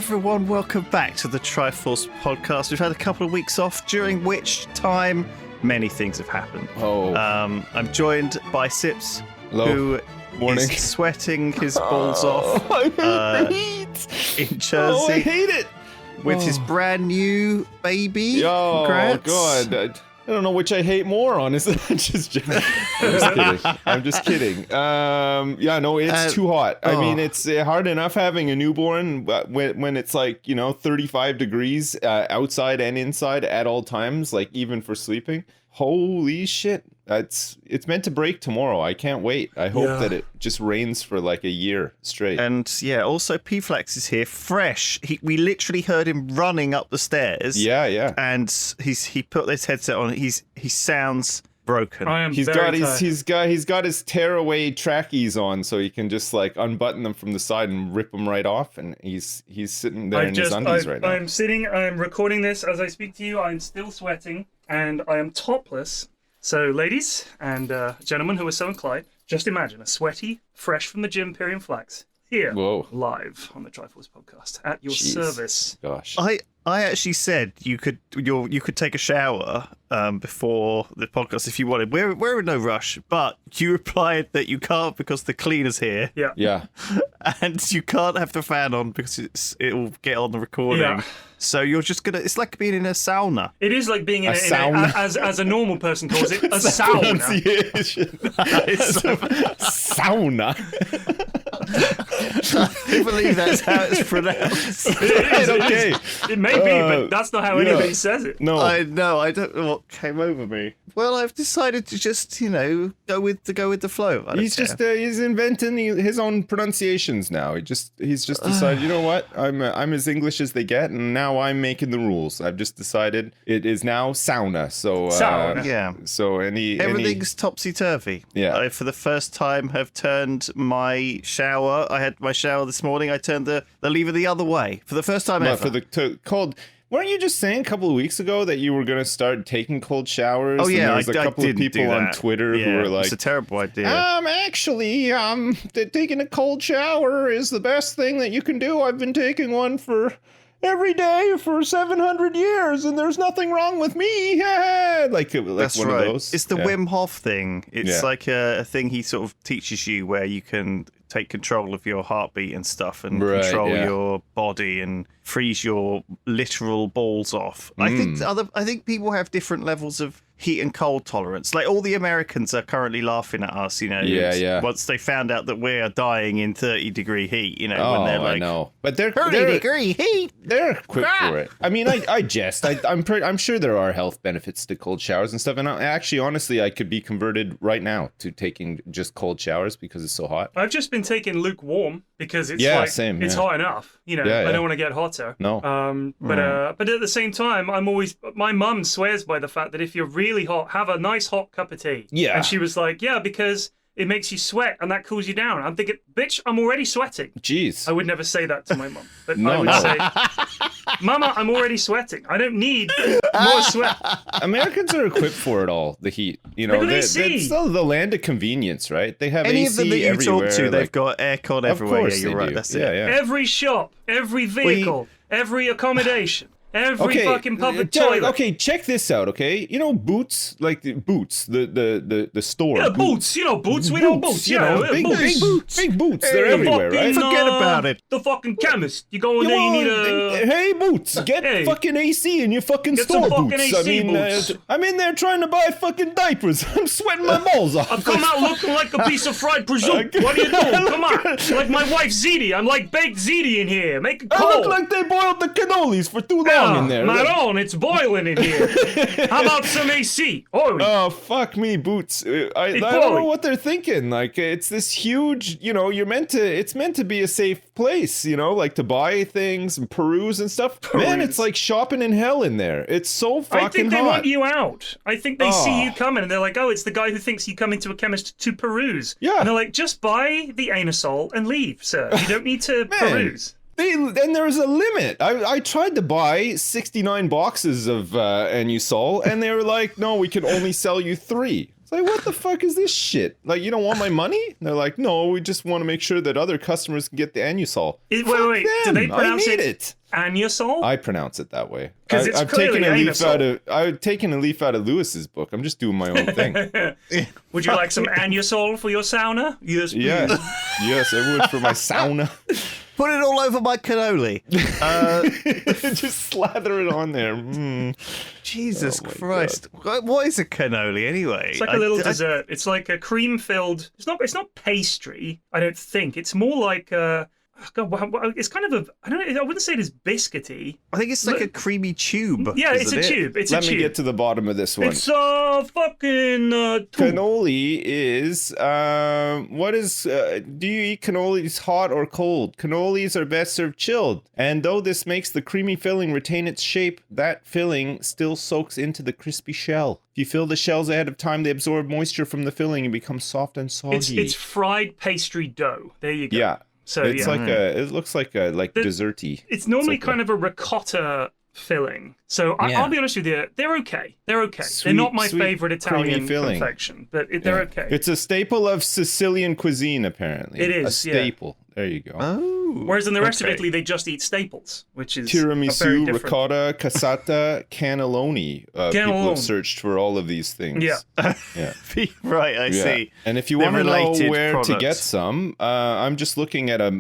everyone, welcome back to the Triforce podcast. We've had a couple of weeks off, during which time many things have happened. I'm joined by Sips, who is sweating his balls off I hate the heat. in Jersey. I hate it. With his brand new baby. Oh, Congrats. God. I don't know which I hate more, honestly. I'm just kidding. It's too hot. I mean, it's hard enough having a newborn when it's like, 35 degrees outside and inside at all times, like even for sleeping. Holy shit. It's meant to break tomorrow. I can't wait. I hope that it just rains for like a year straight. And also P-Flex is here, fresh. We literally heard him running up the stairs. Yeah. And he put this headset on. He sounds broken. I am He's got his tearaway trackies on, so he can just like unbutton them from the side and rip them right off. And he's sitting there in his undies right now. I'm recording this as I speak to you. I'm still sweating and I am topless. So, ladies and gentlemen who are so inclined, just imagine a sweaty, fresh from the gym Pyrion Flax here, live on the Triforce podcast at your service. Gosh, I actually said you could take a shower before the podcast if you wanted. We're in no rush, but you replied that you can't because the cleaner's here. Yeah. And you can't have the fan on because it'll get on the recording. Yeah. So you're just gonna. It's like being in a sauna. It is like being in a sauna, as a normal person calls it, a sauna. Sauna. I believe that's how it's pronounced. It may be, but that's not how anybody says it. No, I know. I don't know what came over me. Well, I've decided to just, go with the flow. He's inventing his own pronunciations now. He's just decided, you know what? I'm as English as they get, and now I'm making the rules. I've just decided it is now sauna. So sauna. Yeah. So everything's topsy turvy. Yeah. I, for the first time, have turned my shower. I had my shower this morning. I turned the lever the other way for the first time ever. For the cold. Weren't you just saying a couple of weeks ago that you were going to start taking cold showers? Oh, yeah, and there was a couple of people on Twitter who were like, it's a terrible idea. Taking a cold shower is the best thing that you can do. I've been taking one for every day for 700 years, and there's nothing wrong with me. like That's one right. of those. It's the Wim Hof thing. It's like a thing he sort of teaches you where you can take control of your heartbeat and stuff and control your body and freeze your literal balls off. I think people have different levels of heat and cold tolerance. Like all the Americans are currently laughing at us, once they found out that we are dying in 30-degree heat, when they're like, I know. But they're 30-degree heat. They're quick for it. I mean, I jest. I'm sure there are health benefits to cold showers and stuff. And honestly, I could be converted right now to taking just cold showers because it's so hot. I've just been taking lukewarm because it's it's hot enough. I don't want to get hotter. No. But at the same time, my mum swears by the fact that if you're really hot, have a nice hot cup of tea. Yeah. And she was like, because it makes you sweat and that cools you down. I'm thinking, bitch, I'm already sweating. Jeez. I would never say that to my mum. But I would say, Mama, I'm already sweating. I don't need more sweat. Americans are equipped for it all, the heat. It's still the land of convenience, right? They have any AC of them that you everywhere. talk to, they've got aircon everywhere. Of course you're right. Do. That's it. Yeah. Every shop, every vehicle, every accommodation. Every fucking public toilet. Okay, check this out, okay? Boots, like the Boots, the store. Yeah, Boots. Boots. We know Boots. Big Boots. Big Boots. They're everywhere, right? Forget about it. The fucking chemist. You go in there, you need a... Hey, Boots, get fucking AC in your fucking store, some fucking Boots. AC, Boots. I'm in there trying to buy fucking diapers. I'm sweating my balls off. I've come out looking like a piece of fried prosciutto. What are you doing? Come on. Like my wife ziti. I'm like baked ziti in here. Make it cold. I look like they boiled the cannolis for too long in there. Maron, it's boiling in here. How about some AC? Oh, fuck me, Boots. I don't know what they're thinking. Like, it's this huge, it's meant to be a safe place, like to buy things and peruse and stuff. Man, it's like shopping in hell in there. It's so fucking hot. I think they want you out. I think they see you coming and they're like, it's the guy who thinks you come into a chemist to peruse. Yeah. And they're like, just buy the anusol and leave, sir. You don't need to peruse. And there's a limit. I tried to buy 69 boxes of Anusol, and they were like, no, we can only sell you 3. It's like, what the fuck is this shit? Like, you don't want my money? And they're like, no, we just want to make sure that other customers can get the Anusol. Wait, do they pronounce it Anusol? I pronounce it that way. Because it's clearly I've taken a leaf out of Lewis's book. I'm just doing my own thing. Would you like some Anusol for your sauna? Yes, please. Yes, I would for my sauna. Put it all over my cannoli. Just slather it on there. Jesus Christ. God. What is a cannoli anyway? It's like a little dessert. It's like a cream-filled... It's not pastry, I don't think. It's more like... it's kind of I don't know, I wouldn't say it is biscuity. I think it's like a creamy tube. Yeah, it's a tube. Let me get to the bottom of this one. It's a fucking tube. Cannoli is what is do you eat cannolis hot or cold? Cannolis are best served chilled. And though this makes the creamy filling retain its shape, that filling still soaks into the crispy shell. If you fill the shells ahead of time, they absorb moisture from the filling and become soft and soggy. It's fried pastry dough. There you go. Yeah. So it's it looks like a desserty. It's normally kind of a ricotta filling. So I'll be honest with you, they're okay. They're okay. They're not my favorite Italian confection, but they're okay. It's a staple of Sicilian cuisine, apparently. It is a staple. There you go. Oh. Whereas in the rest of Italy, they just eat staples, which is tiramisu, ricotta, cassata, cannelloni. People have searched for all of these things. Yeah. Right, I see. And if you want to know where to get some, I'm just looking at a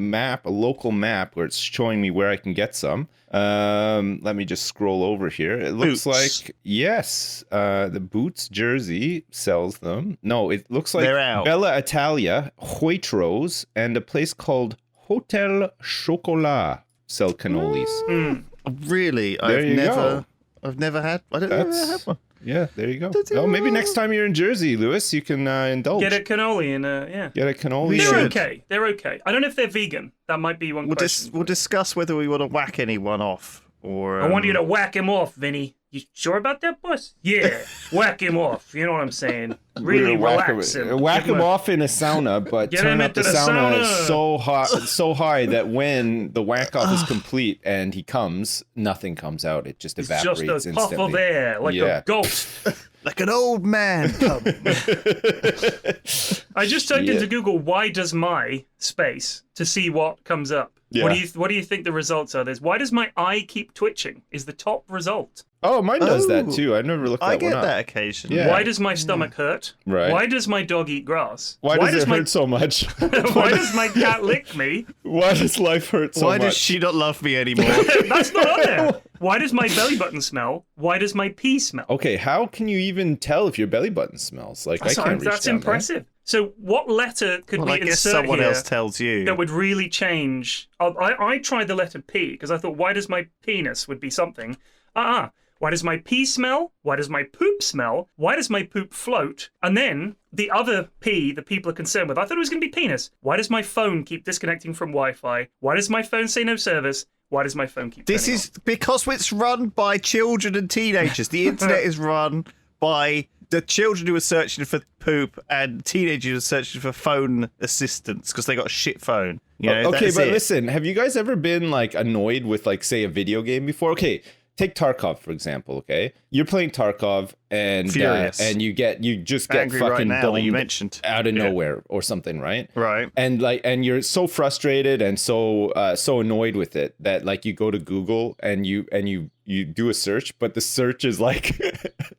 local map where it's showing me where I can get some. Let me just scroll over here. It looks like, yes, the Boots Jersey sells them. No, it looks like Bella Italia, Waitrose, and a place called Hotel Chocolat sell cannolis. Really? I've never had. I don't ever have one. Yeah, there you go. Oh, maybe next time you're in Jersey, Lewis, you can indulge. Get a cannoli and Get a cannoli. They're okay. I don't know if they're vegan. That might be one question. We'll discuss whether we want to whack anyone off or. I want you to whack him off, Vinny. You sure about that, boss? Yeah, whack him off. You know what I'm saying? Really relax him. Whack him off in a sauna, but turn up the sauna so high that when the whack off is complete and he comes, nothing comes out. It just evaporates instantly. Just a puff of air, like a ghost. Like an old man. I just typed into Google, why does my space to see what comes up. Yeah. What do you think the results are? Why does my eye keep twitching? Is the top result. Oh, mine does that too. I never looked that one up. I get that occasionally. Yeah. Why does my stomach hurt? Right. Why does my dog eat grass? Why does it hurt so much? Why does my cat lick me? Why does life hurt so much? Why does she not love me anymore? That's not on there. Why does my belly button smell? Why does my pee smell? Okay, how can you even tell if your belly button smells? Like, I can't reach That's down impressive. There. So what letter could we I guess insert someone here else tells you that would really change? I tried the letter P because I thought, why does my penis would be something? Why does my pee smell? Why does my poop smell? Why does my poop float? And then the other P that people are concerned with, I thought it was going to be penis. Why does my phone keep disconnecting from Wi-Fi? Why does my phone say no service? Why does my phone keep This is off? Because it's run by children and teenagers. The internet is run by the children who are searching for poop and teenagers who are searching for phone assistance because they got a shit phone. You know, okay, but listen, have you guys ever been like annoyed with like, say, a video game before? Okay. Take Tarkov, for example, okay? You're playing Tarkov and you just get angry fucking right now that you domed mentioned. Out of nowhere or something, right? Right. And you're so frustrated and so annoyed with it that like you go to Google and you do a search, but the search is like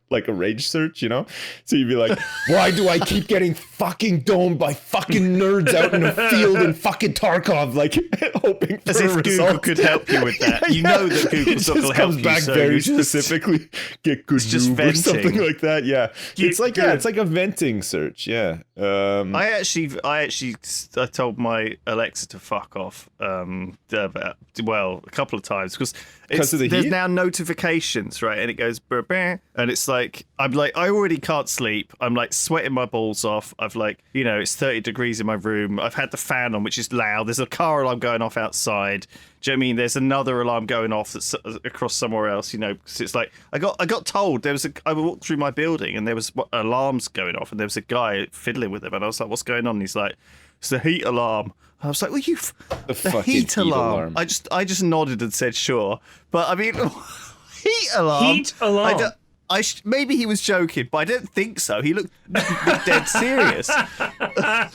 like a rage search, you know? So you'd be like, why do I keep getting fucking domed by fucking nerds out in the field in fucking Tarkov, like hoping for as if Google could help you with that. You know that Google's not going to help you. Back so very specifically, get good just or something like that. Yeah, it's like a venting search. Yeah. I told my Alexa to fuck off. A couple of times because there's now notifications, right? And it goes brr, brr, and it's like I already can't sleep. I'm like sweating my balls off. I've it's 30 degrees in my room. I've had the fan on, which is loud. There's a car alarm going off outside. Do you know what I mean? There's another alarm going off that's across somewhere else, because it's like I got told I walked through my building and there was alarms going off and there was a guy fiddling with them and I was like, what's going on? And he's like, it's the heat alarm. I was like, well, the heat alarm. I just nodded and said sure, but I mean, heat alarm. Heat alarm. maybe he was joking, but I don't think so. He looked dead serious.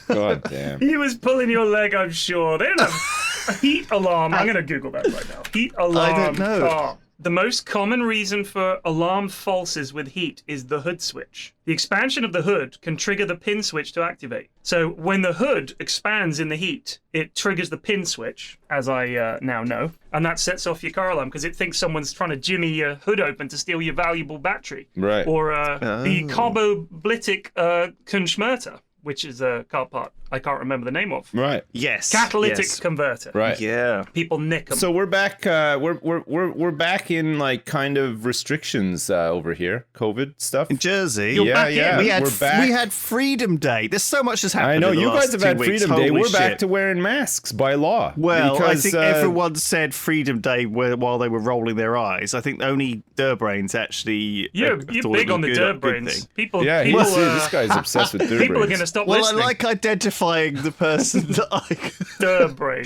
God damn. He was pulling your leg, I'm sure. They don't have a heat alarm. I'm going to Google that right now. Heat alarm. I don't know. Car. The most common reason for alarm falses with heat is the hood switch. The expansion of the hood can trigger the pin switch to activate. So when the hood expands in the heat, it triggers the pin switch, as I now know, and that sets off your car alarm because it thinks someone's trying to jimmy your hood open to steal your valuable battery. Right. Or the carbolytic converter, which is a car part I can't remember the name of. Right. Yes. Catalytic converter. Right. Yeah. People nick them. So we're back. We're back in like kind of restrictions over here. COVID stuff. In Jersey. You're back in. We we're back. We had Freedom Day. There's so much has happened. I know in the you last guys have 2 had weeks. Freedom Day. Holy We're back shit. to wearing masks by law. Well, because, I think everyone said Freedom Day while they were rolling their eyes. I think only Durbrains actually. You're big on the Durbrains. People. Yeah, people, this guy's obsessed with Durbrains. People are going to stop Well, listening. I like identifying the person that I. Durbrains.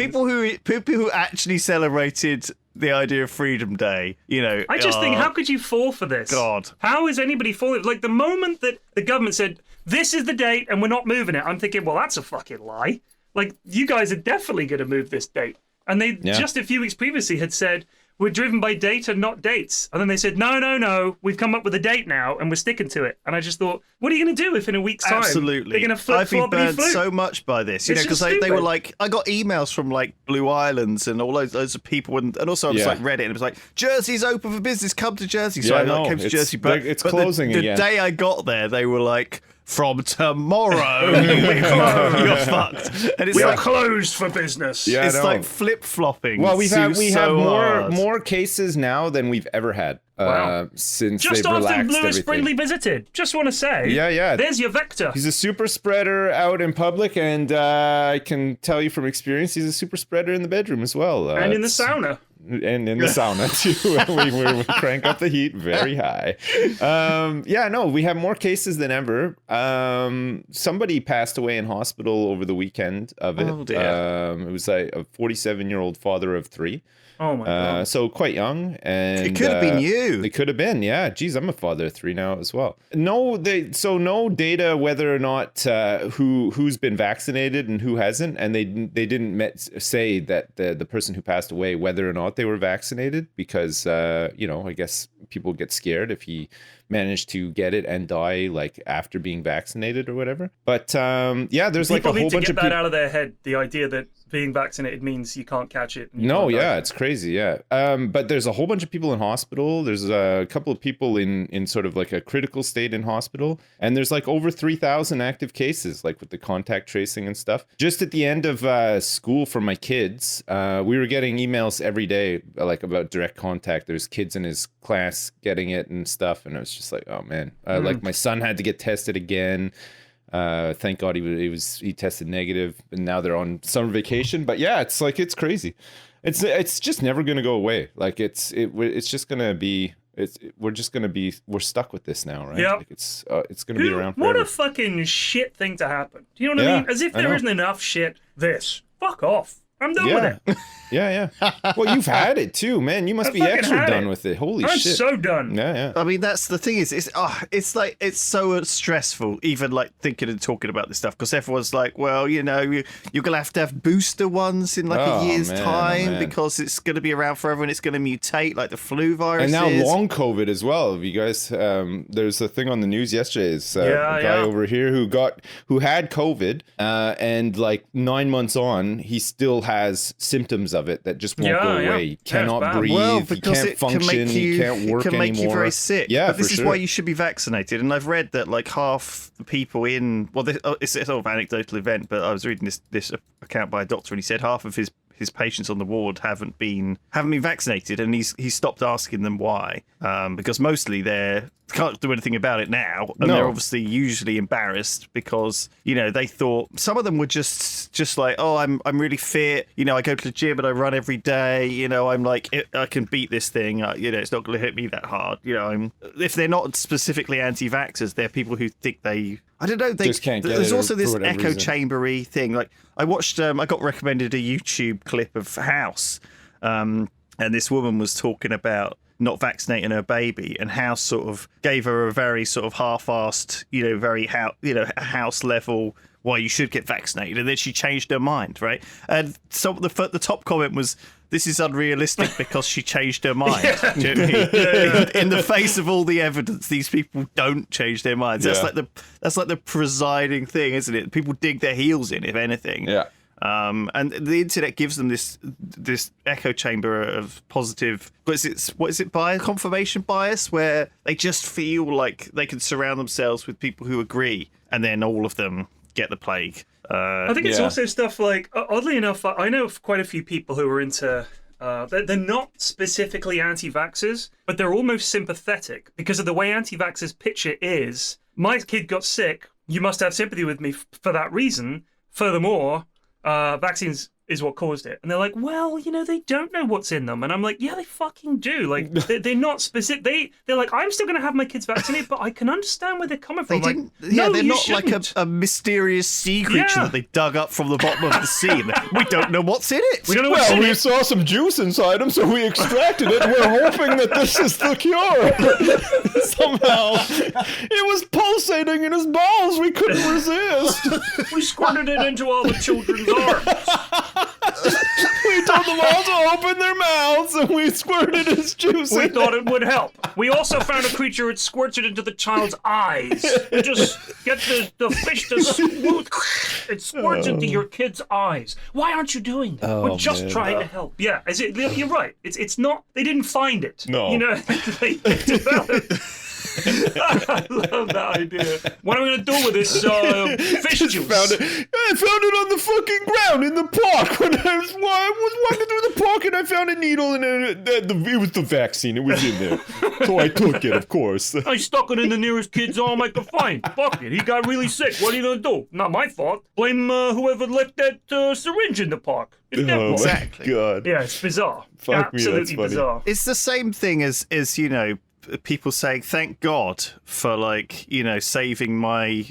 people who actually celebrated the idea of Freedom Day. You know, I just think, how could you fall for this? God. How is anybody falling? Like, the moment that the government said, this is the date and we're not moving it, I'm thinking, well, that's a fucking lie. Like, you guys are definitely going to move this date. And they, just a few weeks previously, had said, we're driven by data, not dates. And then they said, no, we've come up with a date now and we're sticking to it. And I just thought, what are you going to do if in a week's time Absolutely. they're going to I've been flip-flop burned so much by this, you know, because they were like, I got emails from like Blue Islands and all loads of people, and also I was like Reddit, and it was like, Jersey's open for business, come to Jersey. So I came to Jersey, but it's closing the again. The day I got there, they were like, from tomorrow, you're fucked. And it's we are like, closed for business. Yeah, it's like flip-flopping. Well, we have hard. more cases now than we've ever had. Since just they've relaxed after Lewis everything. Brindley visited. Just want to say. Yeah. There's your vector. He's a super spreader out in public, and I can tell you from experience, he's a super spreader in the bedroom as well. And in the sauna. And in the sauna too. we crank up the heat very high. We have more cases than ever. Somebody passed away in hospital over the weekend of it. Oh dear. It was like a 47-year-old father of 3. Oh my god! So quite young, and it could have been you. It could have been, yeah. Geez, I'm a father of 3 now as well. No data whether or not who's been vaccinated and who hasn't, and they didn't say that the person who passed away whether or not they were vaccinated, because I guess people get scared if he managed to get it and die like after being vaccinated or whatever. But there's people like a whole bunch of need to get that people out of their head. The idea that being vaccinated means you can't catch it. It's crazy, yeah. But there's a whole bunch of people in hospital. There's a couple of people in sort of like a critical state in hospital. And there's like over 3,000 active cases, like with the contact tracing and stuff. Just at the end of school for my kids, we were getting emails every day, like about direct contact. There's kids in his class getting it and stuff. And I was just like, oh man. Like my son had to get tested again. Thank God he tested negative, and now they're on summer vacation. But yeah, it's like, it's crazy. It's just never gonna go away. Like it's just gonna be. We're stuck with this now, right? Yep. Like it's gonna be around forever. What a fucking shit thing to happen. Do you know what I mean? As if there isn't enough shit. Fuck off. I'm done with it. Yeah. Well, you've had it too, man. You must be extra done with it. Holy shit. I'm so done. Yeah. I mean, that's the thing it's like, it's so stressful, even like thinking and talking about this stuff, because everyone's like, well, you're going to have booster ones in like a year's time because it's going to be around forever and it's going to mutate like the flu virus. And now long COVID as well. Have you guys, there's a thing on the news yesterday. It's a guy over here who had COVID and like 9 months on, he still has symptoms of it that just won't go away. He cannot breathe, he can't function, he can't work anymore. It can make you very sick. Yeah, but this is why you should be vaccinated. And I've read that like half the people it's a sort of anecdotal event, but I was reading this account by a doctor, and he said half of his patients on the ward haven't been vaccinated, and he's stopped asking them why, because mostly they can't do anything about it now, and they're obviously usually embarrassed because they thought some of them were just like, oh, I'm really fit, I go to the gym and I run every day, I'm like, I can beat this thing, it's not going to hit me that hard, if they're not specifically anti-vaxxers, they're people who think I don't know. Just can't get there's it also this for echo reason. chambery thing. Like I watched, I got recommended a YouTube clip of House, and this woman was talking about not vaccinating her baby, and House sort of gave her a very sort of half-assed, very house level, why you should get vaccinated, and then she changed her mind, right? And so the top comment was, this is unrealistic because she changed her mind. Do you know what I mean? In the face of all the evidence, these people don't change their minds. That's like the presiding thing, isn't it? People dig their heels in, if anything. Yeah. And the internet gives them this echo chamber of positive. What is it? Bias, confirmation bias, where they just feel like they can surround themselves with people who agree, and then all of them get the plague. I think it's also stuff like, oddly enough, I know of quite a few people who are into, they're not specifically anti-vaxxers, but they're almost sympathetic because of the way anti-vaxxers pitch it is, my kid got sick, you must have sympathy with me for that reason. Furthermore, vaccines is what caused it. And they're like, well, they don't know what's in them. And I'm like, yeah, they fucking do. Like, they're not specific. They're like, I'm still going to have my kids vaccinated, but I can understand where they're coming from. They're not like a mysterious sea creature that they dug up from the bottom of the sea. We don't know what's in it. We don't know what's in it. We saw some juice inside them, so we extracted it. We're hoping that this is the cure. Somehow, it was pulsating in his balls. We couldn't resist. We squirted it into all the children's arms. We told them all to open their mouths, and we squirted his juice. We thought it would help. We also found a creature. It squirts it into the child's eyes. You just get the fish to smooth. It squirts into your kid's eyes. Why aren't you doing that? We're just trying to help. Yeah, you're right. It's not. They didn't find it. No. They developed. I love that idea. What am I going to do with this fish juice? I found it on the fucking ground in the park when I was walking through the park, and I found a needle, and it was the vaccine. It was in there, so I took it, of course. I stuck it in the nearest kid's arm I could find. Fuck it, he got really sick. What are you going to do? Not my fault. Blame whoever left that syringe in the park. Exactly. God. Yeah, it's bizarre. Fuck me, Absolutely bizarre. It's the same thing as people saying thank God for saving my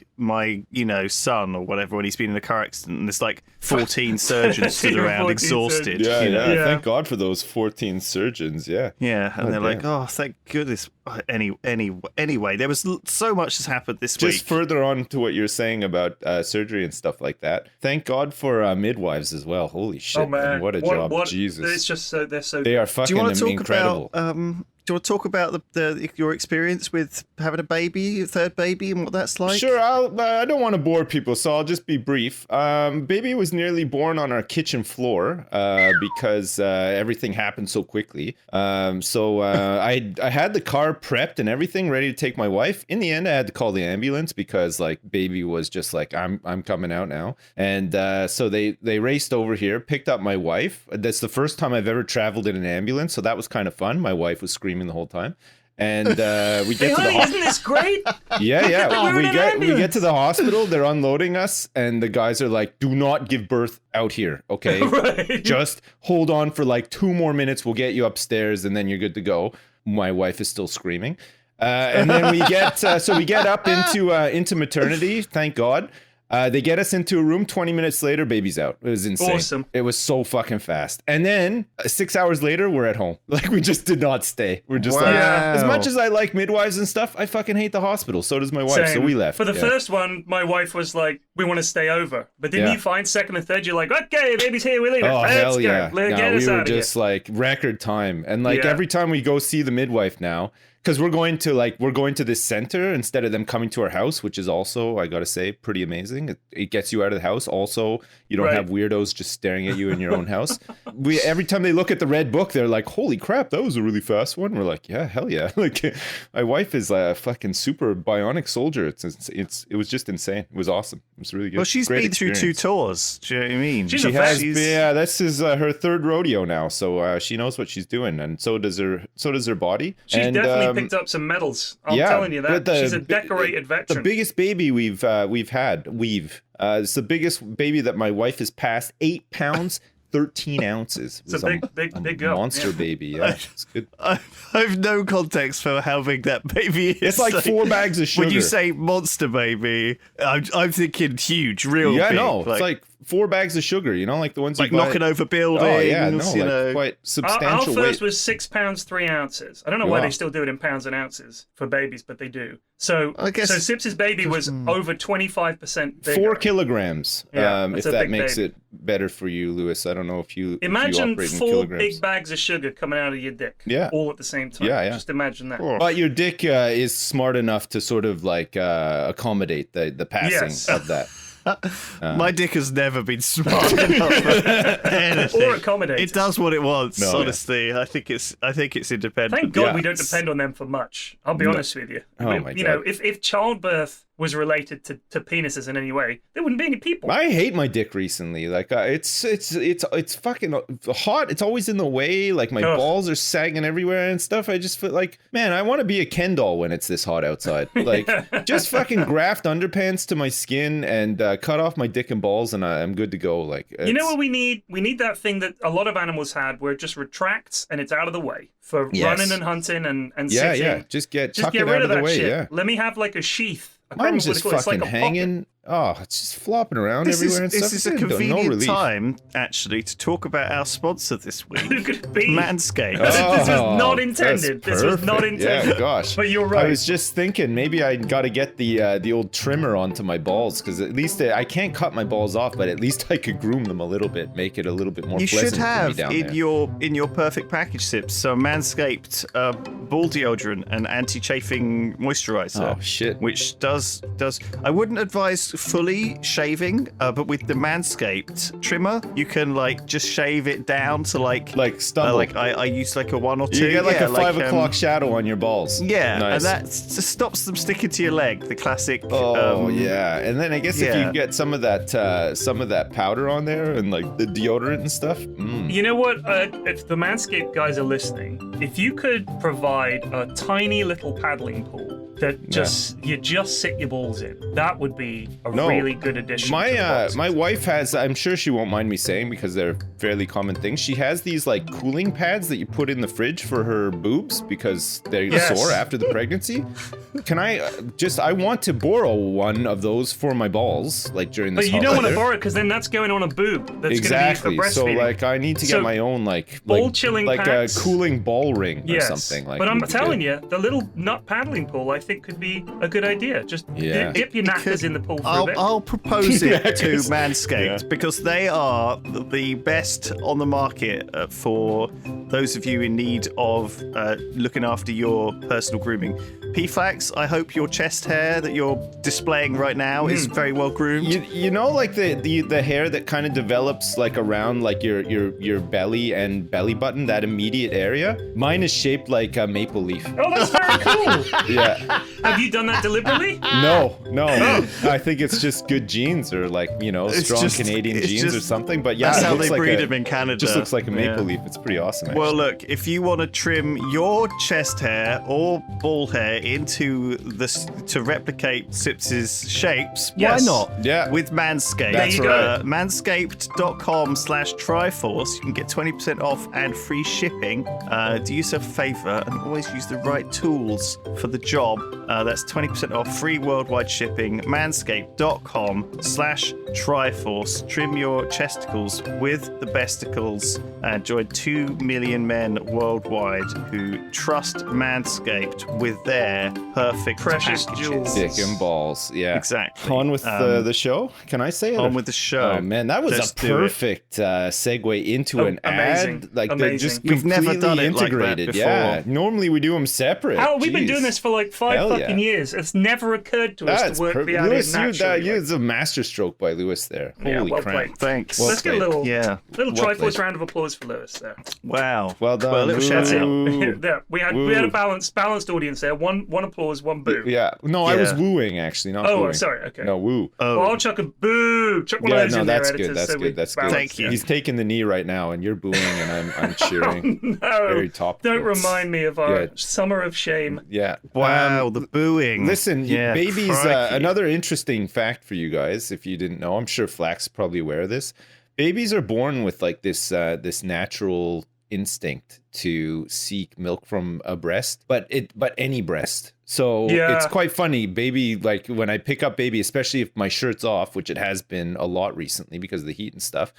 son or whatever when he's been in a car accident, and there's like 14 surgeons stood around exhausted. Yeah. Thank God for those 14 surgeons. Yeah. And they're like, oh, thank goodness. Anyway, there was so much has happened this week. Just further on to what you're saying about surgery and stuff like that. Thank God for midwives as well. Holy shit! Oh man, what a job! Jesus, it's just they're so. They are fucking incredible. Do you want to talk about your experience with having a third baby, and what that's like? Sure. I don't want to bore people, so I'll just be brief. Baby was nearly born on our kitchen floor because everything happened so quickly. So I had the car prepped and everything ready to take my wife. In the end, I had to call the ambulance because baby was just like, I'm coming out now. And so they raced over here, picked up my wife. That's the first time I've ever traveled in an ambulance, so that was kind of fun. My wife was screaming the whole time. And we get to the hospital. Isn't this great? Yeah. We get to the hospital. They're unloading us, and the guys are like, "Do not give birth out here, okay? Right. Just hold on for 2 more minutes. We'll get you upstairs, and then you're good to go." My wife is still screaming, and then we get up into maternity. Thank God. They get us into a room. 20 minutes later, baby's out. It was insane. Awesome. It was so fucking fast. And then 6 hours later, we're at home. We just did not stay. We're just as much as I like midwives and stuff, I fucking hate the hospital. So does my wife. Same. So we left. For the first one, my wife was like, we want to stay over. But then you find second and third, you're like, okay, baby's here, we leave it. Oh, hell yeah. Let's get us we were out just of here. record time. And every time we go see the midwife now, because we're going to this center instead of them coming to our house, which is also, I gotta say, pretty amazing. It gets you out of the house. Also, you don't have weirdos just staring at you in your own house. Every time they look at the red book, they're like, "Holy crap, that was a really fast one." We're like, "Yeah, hell yeah!" My wife is a fucking super bionic soldier. It was just insane. It was awesome. It was really good. Well, she's been through 2 tours. Do you know what I mean? This is her third rodeo now, so she knows what she's doing, and so does her body. She's definitely picked up some medals. I'm telling you that. She's a decorated veteran. The biggest baby we've had. It's the biggest baby that my wife has passed. 8 pounds, 13 ounces. It's a big girl. Monster baby. Yeah, it's good. I have no context for how big that baby is. It's like 4 bags of sugar. When you say monster baby, I'm thinking huge, real big. Yeah, no, it's like 4 bags of sugar, like the ones like you buy. knocking over buildings. Oh yeah, no, you like know. quite Our substantial first weight. was 6 pounds 3 ounces. I don't know why they still do it in pounds and ounces for babies, but they do. So I guess Sips' baby was over 25% bigger. 4 kilograms. Yeah, If that's a that big makes baby. it better for you, Lewis. I don't know if you Imagine operate in 4 kilograms. big bags of sugar coming out of your dick. Yeah. All at the same time. Yeah. Just imagine that. But your dick is smart enough to sort of like accommodate the passing of that. My dick has never been smart enough for anything. Or accommodate. It does what it wants. No, honestly, I think it's independent. Thank God we don't depend on them for much. I'll be honest with you. Oh my you know, God. if childbirth was related to penises in any way, there wouldn't be any people. I hate my dick recently. Like it's fucking hot. It's always in the way. Like my balls are sagging everywhere and stuff. I just feel like, man, I want to be a Ken doll when it's this hot outside. Like just fucking graft underpants to my skin and cut off my dick and balls, and I'm good to go. Like You know what we need? We need that thing that a lot of animals had, where it just retracts and it's out of the way for running and hunting and yeah, sitting. yeah. Just Just tuck get it rid out of of the that way. shit. Yeah. Let me have like a sheath. I can't Mine's remember what just it's called. It's fucking like a pocket. hanging. Oh, it's just flopping around This everywhere and is stuff. this is a No convenient relief. time, actually, to talk about our sponsor this week, Who could it be? Manscaped. This was Oh, not intended. that's This was not perfect. intended. Yeah, gosh. But you're right. I was just thinking maybe I got to get the old trimmer onto my balls, because at least I can't cut my balls off, but at least I could groom them a little bit, make it a little bit more You pleasant should for me have down in there. your perfect package, Sips. So Manscaped ball deodorant and anti-chafing moisturizer. Oh shit. Which does I wouldn't advise fully shaving, but with the Manscaped trimmer, you can like just shave it down to like stubble. like I use like a 1 or 2. You get like yeah, a 5 o'clock shadow on your balls. Yeah, Nice. and that just stops them sticking to your leg. The classic. Oh yeah, and then I guess if yeah. you get some of that powder on there and like the deodorant and stuff. You know what? If the Manscaped guys are listening, if you could provide a tiny little paddling pool that you just sit your balls in, that would be a really good addition. My wife has, I'm sure she won't mind me saying because they're fairly common things, she has these like cooling pads that you put in the fridge for her boobs because they're sore after the pregnancy. Can I want to borrow one of those for my balls, like during this But you don't want to weather. borrow it because then that's going on a boob. That's Exactly. going to be used for So breastfeeding. like I need to get my own like ball chilling like pads. a cooling ball ring or Yes, something like. but I'm would be telling good. you, the little nut paddling pool I think could be a good idea. Just Yeah. dip your knackers in the pool for a bit. I'll propose it to Knackers. Manscaped because they are the best on the market for those of you in need of looking after your personal grooming. PFAX, I hope your chest hair that you're displaying right now is very well groomed. You know, like the hair that kind of develops like around like your belly and belly button, that immediate area. Mine is shaped like a maple leaf. Oh, that's very cool. Yeah. Have you done that deliberately? No. I think it's just good genes or like It's strong just- Canadian it's genes or just- something. But yeah, That's it how looks they like breed them in Canada. Just looks like a maple Yeah. leaf. It's pretty awesome. Actually. Well, look, if you want to trim your chest hair or ball hair into this to replicate Sips's shapes, Yes. why not? Yeah. With Manscaped. That's you go. Manscaped.com/Triforce. You can get 20% off and free shipping. Do yourself a favor and always use the right tools for the job. That's 20% off, free worldwide shipping. Manscaped.com/Triforce. Trim your chesticles with the besticles and join 2 million men worldwide who trust Manscaped with their perfect Precious packages. jewels. dick and balls. Yeah. Exactly. On with the show. Can I say it? On with the show. Oh man, that was Let's a do it. perfect segue into an amazing. ad. Like they're just We've never completely done it like that integrated. before. Yeah. Normally we do them separate. How we've been Jeez. doing this for like 5 Hell fucking yeah. years. It's never occurred to us That's to work perfect. the idea Lewis, naturally. it's a masterstroke by Lewis there. Yeah, Holy well crap. played. Thanks. Let's get a little Yeah. little Well Triforce played. round of applause for Lewis there. Wow. Well done. Well, a little shout out. Woo. There, we had Woo. a balanced audience there. One applause, one boo. Yeah. No, I was Yeah. wooing actually, not Oh, booing. sorry. Okay. No, woo. Well, I'll chuck a boo. Chuck one Yeah, of those no, in there, that's editors. good. That's so we good. That's good. balance Thank you. it. He's taking the knee right now, and you're booing, and I'm cheering. No, Very topical. don't remind me of our Yeah. summer of shame. Yeah. Wow, the booing. Listen, yeah, babies. crikey. Another interesting fact for you guys, if you didn't know, I'm sure Flax is probably aware of this. Babies are born with like this natural instinct to seek milk from a breast, but any breast. So it's quite funny. Baby, like when I pick up baby, especially if my shirt's off, which it has been a lot recently because of the heat and stuff.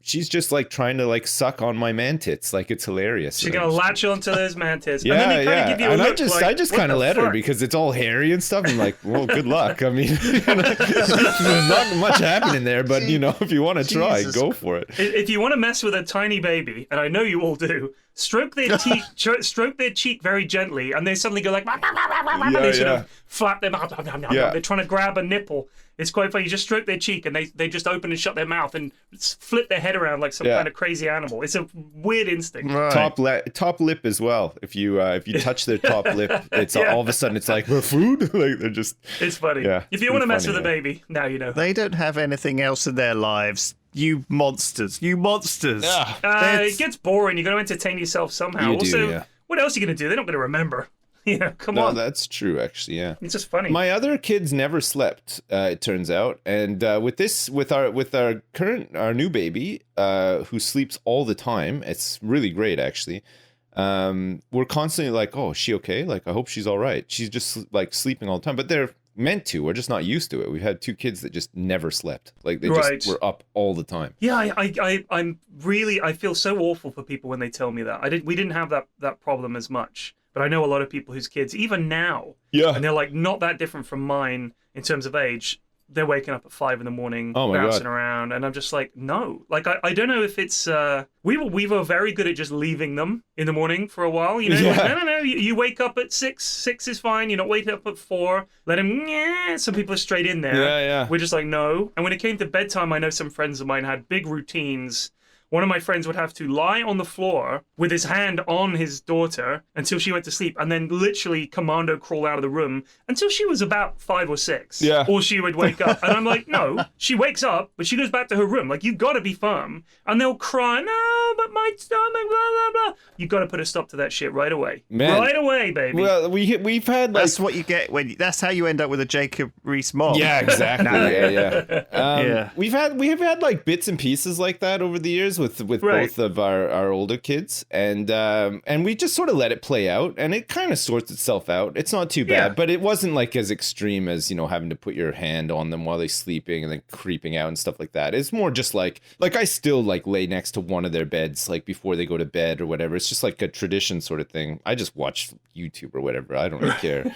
She's just like trying to like suck on my man tits, like it's hilarious. She's gonna latch onto those man tits. Yeah, and then they kind of give you a look I just kind of let her because it's all hairy and stuff. I'm like, well, good luck. I mean, there's not much happening there, but if you want to try, go for it. If you want to mess with a tiny baby, and I know you all do, stroke their cheek very gently, and they suddenly go like, they sort of flap them up. They're trying to grab a nipple. It's quite funny. You just stroke their cheek, and they just open and shut their mouth and flip their head around like some kind of crazy animal. It's a weird instinct. Right. Top lip as well. If you touch their top lip, it's all of a sudden it's like food. Like they're just. It's funny. Yeah, if you want to mess with a baby, now you know. They don't have anything else in their lives. You monsters. It gets boring. You got to entertain yourself somehow. What else are you going to do? They're not going to remember. Come on. No, that's true, actually, yeah. It's just funny. My other kids never slept, it turns out. And with our new baby, who sleeps all the time, it's really great, actually. We're constantly like, oh, is she okay? Like, I hope she's all right. She's just like sleeping all the time. But they're meant to. We're just not used to it. We've had 2 kids that just never slept. Like they just were up all the time. Yeah, I feel so awful for people when they tell me that. We didn't have that problem as much. But I know a lot of people whose kids, even now, and they're like not that different from mine in terms of age, they're waking up at 5 a.m, bouncing around, and I'm just like, no. Like, I don't know if it's, we were very good at just leaving them in the morning for a while, Like, no, you wake up at 6, 6 is fine, you're not waking up at 4, let him, some people are straight in there. Yeah. We're just like, no. And when it came to bedtime, I know some friends of mine had big routines. One of my friends would have to lie on the floor with his hand on his daughter until she went to sleep, and then literally commando crawl out of the room until she was about 5 or 6. Yeah. Or she would wake up. And I'm like, no, she wakes up, but she goes back to her room. Like, you've got to be firm. And they'll cry, no, but my stomach, blah, blah, blah. You've got to put a stop to that shit right away. Man. Right away, baby. Well, we've had like... That's what you get that's how you end up with a Jacob Rees-Mogg. Yeah, exactly. Yeah. We have had like bits and pieces like that over the years with both of our older kids, and we just sort of let it play out, and it kind of sorts itself out. It's not too bad, but it wasn't like as extreme as having to put your hand on them while they're sleeping and then creeping out and stuff like that. It's more just like I still like lay next to one of their beds like before they go to bed or whatever. It's just like a tradition sort of thing. I just watch YouTube or whatever. I don't really care.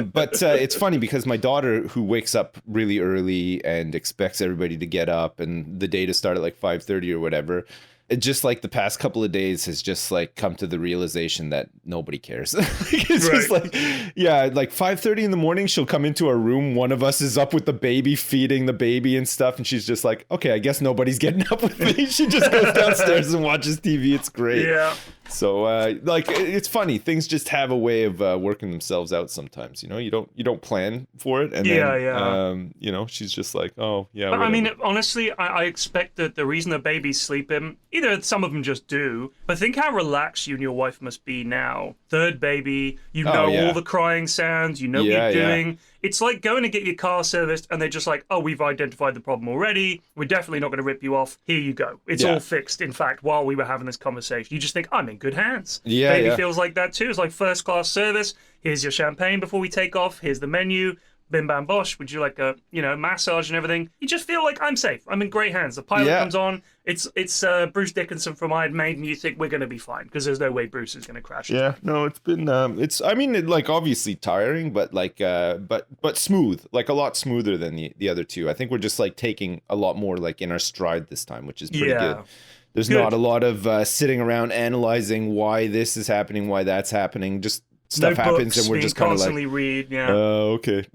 But it's funny because my daughter, who wakes up really early and expects everybody to get up and the day to start at like 5:30 or whatever, it just like the past couple of days has just like come to the realization that nobody cares. It's just like, like 5:30 in the morning, she'll come into our room. One of us is up with the baby, feeding the baby and stuff. And she's just like, okay, I guess nobody's getting up with me. She just goes downstairs and watches TV. It's great. Yeah. So like it's funny. Things just have a way of working themselves out sometimes. You don't plan for it, and then she's just like, oh yeah. But whatever. I mean, honestly, I expect that the reason the babies sleep in, either some of them just do, but think how relaxed you and your wife must be now. 3rd baby, all the crying sounds, what you're doing. Yeah. It's like going to get your car serviced and they're just like, oh, we've identified the problem already. We're definitely not going to rip you off. Here you go. It's all fixed. In fact, while we were having this conversation, you just think, I'm in good hands. Yeah, Baby feels like that too. It's like first class service. Here's your champagne before we take off. Here's the menu. Bim bam bosh. Would you like a massage and everything? You just feel like I'm safe. I'm in great hands. The pilot comes on. It's Bruce Dickinson from Iron Maiden. You think we're going to be fine because there's no way Bruce is going to crash. Yeah, no, it's been like obviously tiring, but like but smooth, like a lot smoother than the other two. I think we're just like taking a lot more like in our stride this time, which is pretty good. There's not a lot of sitting around analyzing why this is happening, why that's happening. Just stuff happens and we're just kind of like read. Okay.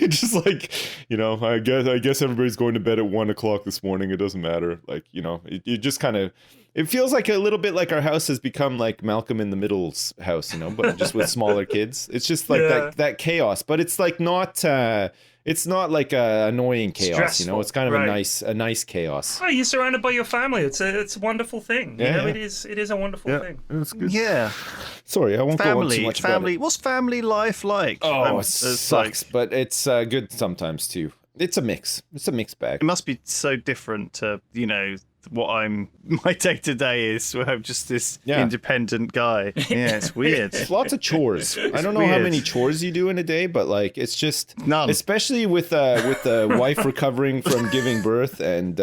Just like, I guess everybody's going to bed at 1:00 this morning. It doesn't matter. Like, it just kind of, it feels like a little bit like our house has become like Malcolm in the Middle's house, but just with smaller kids. It's just like that chaos, but it's like not it's not like a annoying chaos, stressful. It's kind of a nice chaos. Oh, you're surrounded by your family. It's a wonderful thing. It is a wonderful thing. It's good. Yeah. Sorry, I won't go on too much about it. What's family life like? Oh, it sucks, but it's good sometimes too. It's a mix. It's a mixed bag. It must be so different to, the what my day-to-day is, where I'm just this independent guy. Yeah, it's weird. It's lots of chores. I don't know how many chores you do in a day, but like it's just none. Especially with the wife recovering from giving birth and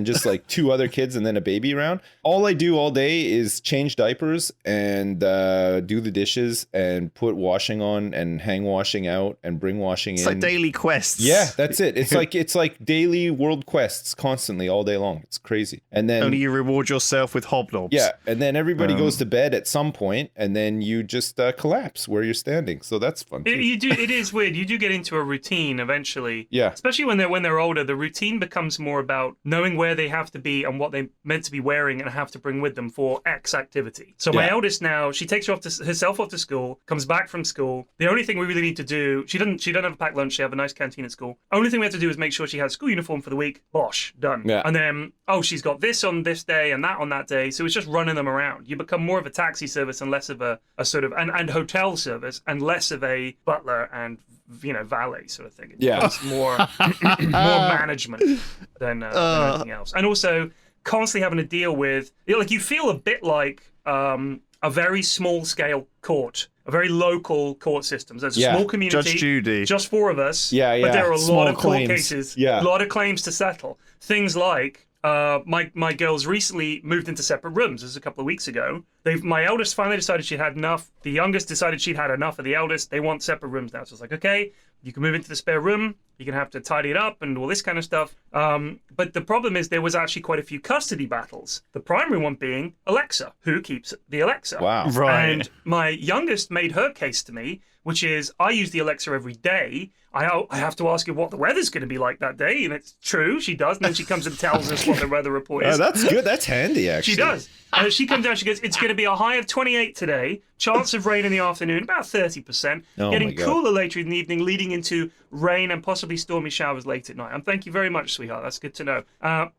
just like 2 other kids and then a baby around. All I do all day is change diapers and do the dishes and put washing on and hang washing out and bring washing in. It's like daily quests. Yeah, that's it. It's like daily world quests constantly all day long. It's crazy. And then only you reward yourself with hobnobs. Yeah, and then everybody goes to bed at some point, and then you just collapse where you're standing. So that's fun. You do. It is weird. You do get into a routine eventually. Yeah. Especially when they're older, the routine becomes more about knowing where they have to be and what they're meant to be wearing and have to bring with them for X activity. So my eldest now, she takes herself off to school, comes back from school. The only thing we really need to do, she doesn't have a packed lunch. She have a nice canteen at school. Only thing we have to do is make sure she has school uniform for the week. Bosh, done. Yeah. And then she's got this on this day and that on that day. So it's just running them around. You become more of a taxi service and less of a sort of and hotel service and less of a butler and valet sort of thing. It becomes more management than anything else. And also constantly having to deal with you feel a bit like a very small scale court. A very local court system. There's a small community. Judge Judy. Just 4 of us. Yeah. But there are a lot of court claims. cases. Yeah. A lot of claims to settle. Things like my girls recently moved into separate rooms. This was a couple of weeks ago. My eldest finally decided she'd had enough. The youngest decided she'd had enough of the eldest. They want separate rooms now. So it's like, okay, you can move into the spare room. You're going to have to tidy it up and all this kind of stuff. But the problem is there was actually quite a few custody battles. The primary one being Alexa. Who keeps the Alexa? Wow. Right. And my youngest made her case to me, which is I use the Alexa every day. I have to ask her what the weather's going to be like that day. And it's true, she does. And then she comes and tells us what the weather report is. That's good. That's handy, actually. She does. She comes down, she goes, it's going to be a high of 28 today, chance of rain in the afternoon, about 30%, getting cooler later in the evening, leading into rain and possibly stormy showers late at night. And thank you very much, sweetheart. That's good to know.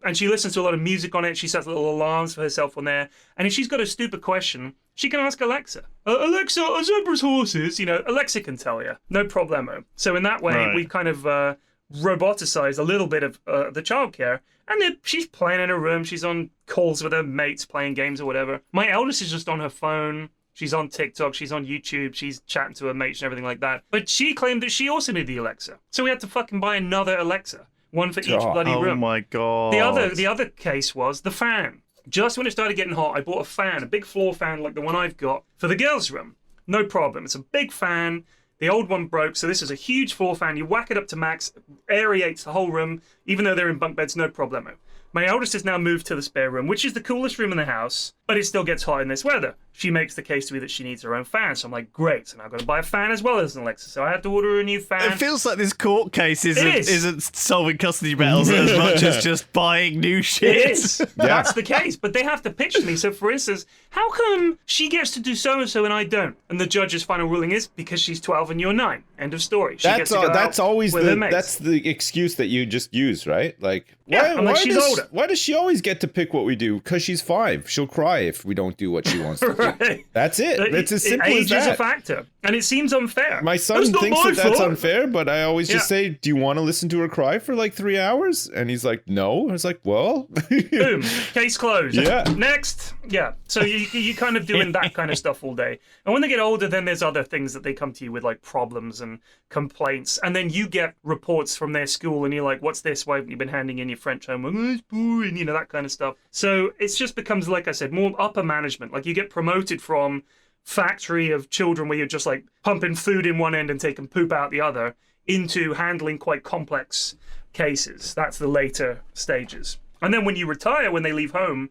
And she listens to a lot of music on it. She sets little alarms for herself on there. And if she's got a stupid question, she can ask Alexa. Alexa, are zebras horses? Alexa can tell you. No problemo. So in that way, we've kind of roboticized a little bit of the childcare. And then she's playing in her room. She's on calls with her mates, playing games or whatever. My eldest is just on her phone. She's on TikTok. She's on YouTube. She's chatting to her mates and everything like that. But she claimed that she also needed the Alexa. So we had to fucking buy another Alexa. One for each bloody room. Oh my God. The other case was the fan. Just when it started getting hot, I bought a fan, a big floor fan like the one I've got, for the girls' room. No problem. It's a big fan. The old one broke, so this is a huge floor fan. You whack it up to max, aerates the whole room, even though they're in bunk beds, no problemo. My eldest has now moved to the spare room, which is the coolest room in the house, but it still gets hot in this weather. She makes the case to me that she needs her own fan, so I'm like, great, so now I've got to buy a fan as well as an Alexa, so I had to order a new fan. It feels like this court case isn't solving custody battles as much as just buying new shit. It is. That's the case, but they have to pitch to me. So, for instance, how come she gets to do so-and-so and I don't? And the judge's final ruling is because she's 12 and you're 9. End of story. That's always the excuse that you just use, right? Like, why does she always get to pick what we do? Because she's 5. She'll cry if we don't do what she wants to do. Right. That's it. It's as simple as that. Age is a factor, and it seems unfair. My son thinks that's unfair, but I always just say, do you want to listen to her cry for like 3 hours? And he's like, no. I was like, well. Boom. Case closed. Yeah. Next. Yeah. So you kind of doing that kind of stuff all day. And when they get older, then there's other things that they come to you with, like problems and complaints. And then you get reports from their school, and you're like, what's this? Why haven't you been handing in your French homework? Oh, it's boring, that kind of stuff. So it just becomes, like I said, more upper management. Like you get promoted from factory of children where you're just like pumping food in one end and taking poop out the other into handling quite complex cases. That's the later stages. And then when you retire, when they leave home,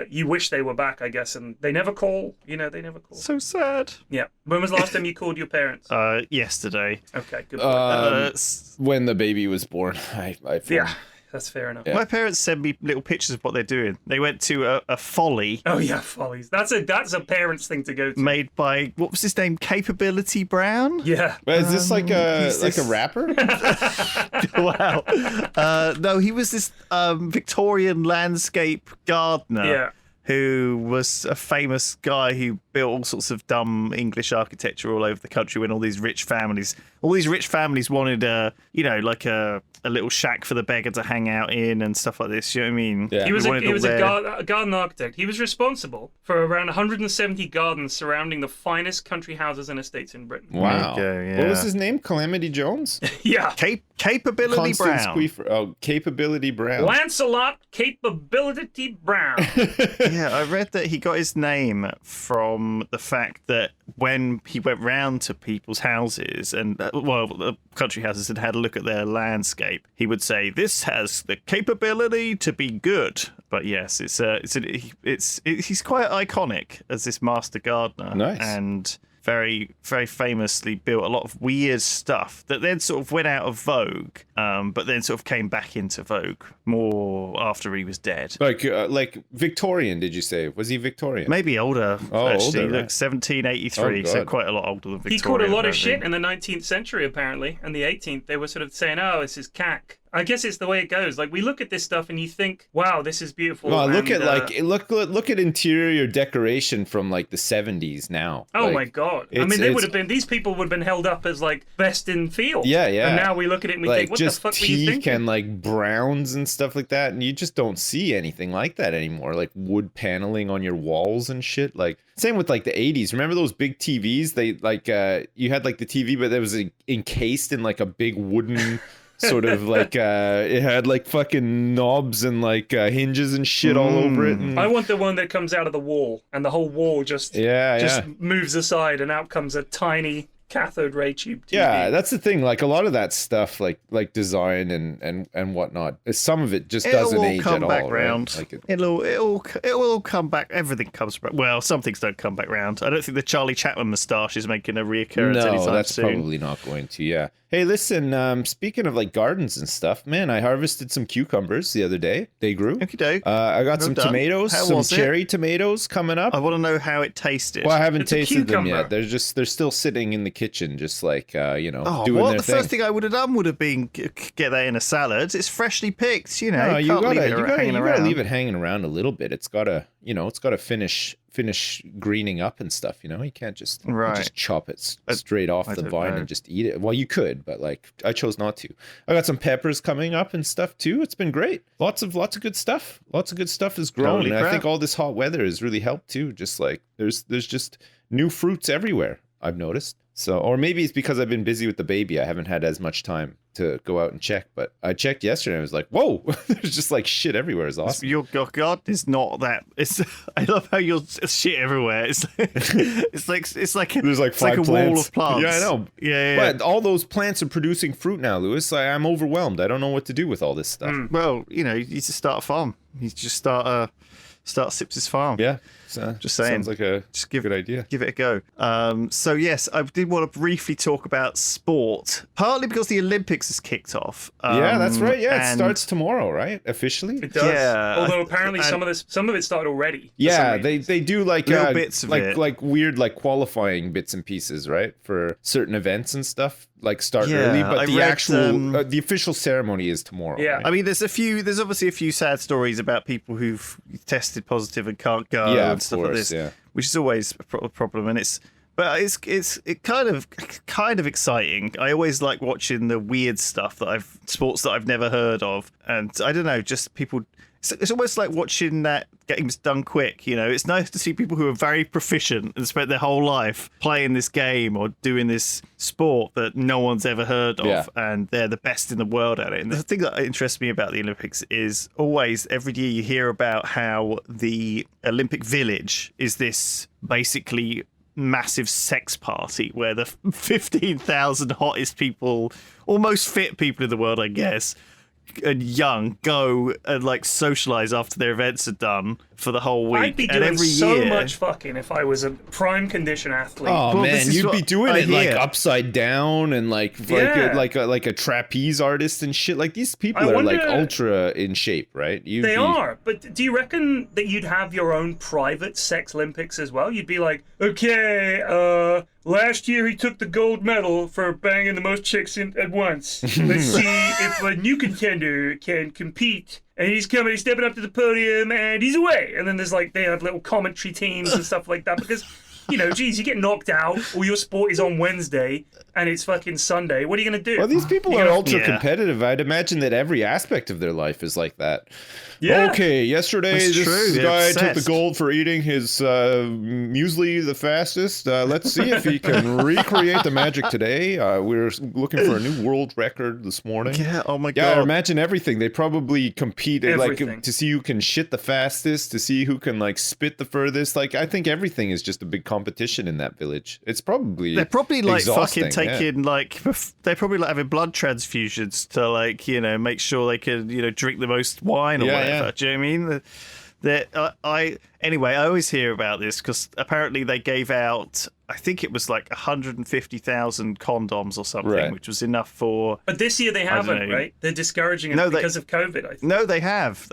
you wish they were back, I guess, and they never call. They never call. So sad. Yeah. When was the last time you called your parents? Yesterday. Okay, good. When the baby was born, I yeah. That's fair enough. Yeah. My parents send me little pictures of what they're doing. They went to a folly. Oh yeah, follies. That's a parent's thing to go to. Made by, what was his name? Capability Brown? Yeah. Well, is this like a rapper? Wow. No, he was this Victorian landscape gardener. Yeah. who was a famous guy who built all sorts of dumb English architecture all over the country when all these rich families wanted like a little shack for the beggar to hang out in and stuff like this. You know what I mean? Yeah. He was a garden architect. He was responsible for around 170 gardens surrounding the finest country houses and estates in Britain. Wow. What was his name? Calamity Jones? Yeah. Capability Brown. Capability Brown. Lancelot Capability Brown. Yeah, I read that he got his name from the fact that when he went round to people's houses and, the country houses and had a look at their landscape, he would say, "This has the capability to be good." But yes, he's quite iconic as this master gardener. Nice. And very, very famously built a lot of weird stuff that then sort of went out of vogue, but then sort of came back into vogue more after he was dead. Like Victorian, did you say? Was he Victorian? Maybe older, actually. Older, right? Look, 1783, so quite a lot older than Victorian. He caught a lot of shit in the 19th century, apparently, and the 18th. They were sort of saying, oh, this is cack. I guess it's the way it goes. Like, we look at this stuff and you think, wow, this is beautiful. Well, look at interior decoration from like the 70s now. Oh my God. I mean, these people would have been held up as like best in field. Yeah, yeah. And now we look at it and we think, what the fuck were you thinking? Teak and like browns and stuff like that. And you just don't see anything like that anymore. Like wood paneling on your walls and shit. Like, same with like the 80s. Remember those big TVs? They like, you had like the TV, but it was encased in like a big wooden sort of like it had like fucking knobs and like hinges and shit all over it. And... I want the one that comes out of the wall and the whole wall just moves aside and out comes a tiny cathode ray tube TV. Yeah, that's the thing. Like a lot of that stuff, like design and whatnot, some of it just doesn't age at all. Back round. Right? Like it'll come back. Everything comes back. Well, some things don't come back round. I don't think the Charlie Chaplin moustache is making a reoccurrence anytime soon. No, that's probably not going to. Yeah. Hey, listen, speaking of like gardens and stuff, man, I harvested some cucumbers the other day. They grew. Okey-doke. I got some tomatoes, some cherry tomatoes coming up. I want to know how it tasted. Well, I haven't tasted them yet. They're still sitting in the kitchen, just like, doing their thing. The first thing I would have done would have been get that in a salad. It's freshly picked, you know. No, you gotta leave it hanging around a little bit. It's gotta finish greening up and stuff, you know. You can't just chop it straight off the vine and just eat it. Well, you could, but like I chose not to. I got some peppers coming up and stuff too. It's been great. Lots of good stuff. Lots of good stuff has grown. And I think all this hot weather has really helped too. Just like there's just new fruits everywhere, I've noticed. So, or maybe it's because I've been busy with the baby. I haven't had as much time to go out and check, but I checked yesterday and I was like, whoa, there's just like shit everywhere. It's awesome. Your God is not that. I love how you're shit everywhere. It's like there's like a wall of plants. Yeah, I know. Yeah. But all those plants are producing fruit now, Lewis. I'm overwhelmed. I don't know what to do with all this stuff. Well, you need to start a farm. You just start Sips's farm. Yeah. Just saying. Sounds like a good idea. Give it a go. So yes, I did want to briefly talk about sport, partly because the Olympics has kicked off. Yeah, that's right. Yeah, it starts tomorrow, right? Officially. It does. Yeah. Although apparently some of it started already. Yeah, they do like little bits of it, like weird like qualifying bits and pieces, right, for certain events and stuff. Like start early, but the official ceremony is tomorrow. Yeah, right? I mean, there's obviously a few sad stories about people who've tested positive and can't go. Yeah, and stuff like this, which is always a problem, and it's kind of exciting. I always like watching the weird stuff sports that I've never heard of, and I don't know, just people. It's almost like watching that games done quick, you know. It's nice to see people who are very proficient and spent their whole life playing this game or doing this sport that no one's ever heard of, and they're the best in the world at it. And the thing that interests me about the Olympics is always, every year you hear about how the Olympic Village is this basically massive sex party where the 15,000 hottest people, almost fit people in the world, I guess, and young, go and like socialize after their events are done for the whole week. I'd be doing so much fucking if I was a prime condition athlete. Oh man, you'd be doing it like upside down and like a trapeze artist and shit. Like these people are like ultra in shape, right? They are, but do you reckon that you'd have your own private sex Olympics as well? You'd be like, okay, last year he took the gold medal for banging the most chicks at once. Let's see if a new contender can compete and he's stepping up to the podium, and he's away. And then there's like, they have little commentary teams and stuff like that, because, you know, geez, you get knocked out, or your sport is on Wednesday, and it's fucking Sunday. What are you going to do? Well, these people are ultra competitive. I'd imagine that every aspect of their life is like that. Yeah. Okay, yesterday this guy took the gold for eating his muesli the fastest. Let's see if he can recreate the magic today. We're looking for a new world record this morning. Yeah, oh my Yeah, God. imagine everything. They probably compete like to see who can shit the fastest, to see who can like spit the furthest. Like, I think everything is just a big competition in that village. It's probably they're probably like exhausting, fucking taking like they're probably like having blood transfusions to like, you know, make sure they can, you know, drink the most wine or whatever. Do you know what I mean? Anyway, I always hear about this because apparently they gave out, I think it was like 150,000 condoms or something, which was enough for. But this year they haven't, right? They're discouraging it because of COVID, I think. No, they have,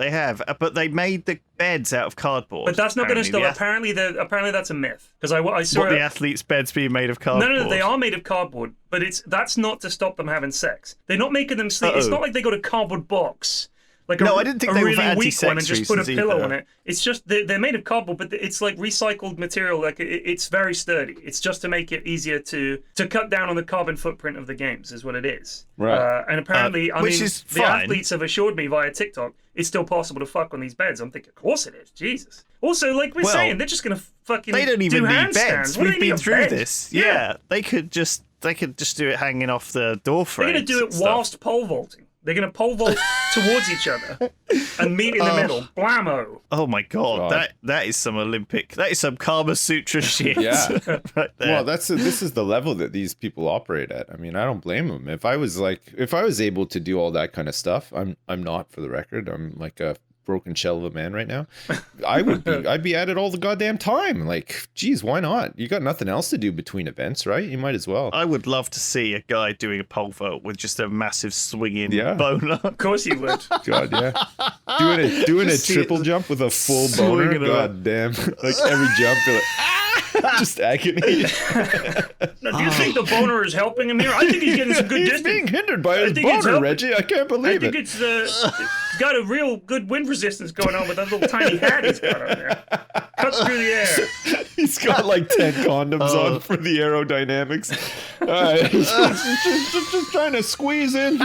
but they made the beds out of cardboard. But that's not going to stop. Apparently that's a myth, because I saw the athletes' beds being made of cardboard. No, they are made of cardboard, but that's not to stop them having sex. They're not making them sleep. It's not like they got a cardboard box. Like I didn't think they really were for weak one and just put a pillow either. on it. It's just they're made of cardboard, but it's like recycled material. Like it's very sturdy. It's just to make it easier to cut down on the carbon footprint of the games, is what it is. Right. And apparently, the athletes have assured me via TikTok it's still possible to fuck on these beds. I'm thinking, of course it is. Jesus. Also, like we're saying, they're just gonna fucking. They don't even need beds. We've been through this. Yeah. They could just do it hanging off the door frames. They're gonna do it whilst pole vaulting. They're going to pole vault towards each other and meet in the middle. Blammo. Oh my God. That is some Kama Sutra shit. Yeah. Right there. Well, this is the level that these people operate at. I mean, I don't blame them. If I was able to do all that kind of stuff, I'm not, for the record. I'm like a broken shell of a man right now. I'd be at it all the goddamn time. Like, geez, why not? You got nothing else to do between events, right? You might as well. I would love to see a guy doing a pole vault with just a massive swinging boner. Of course you would. God, yeah. Doing a triple jump with a full boner. God damn. Like every jump, you're like, just agony. Now, do you think the boner is helping him here? I think he's getting some good distance. He's being hindered by his boner, Reggie. I can't believe it. I think it's got a real good wind resistance going on with that little tiny hat he's got on there. Cuts through the air. He's got like 10 condoms on for the aerodynamics. Just trying to squeeze in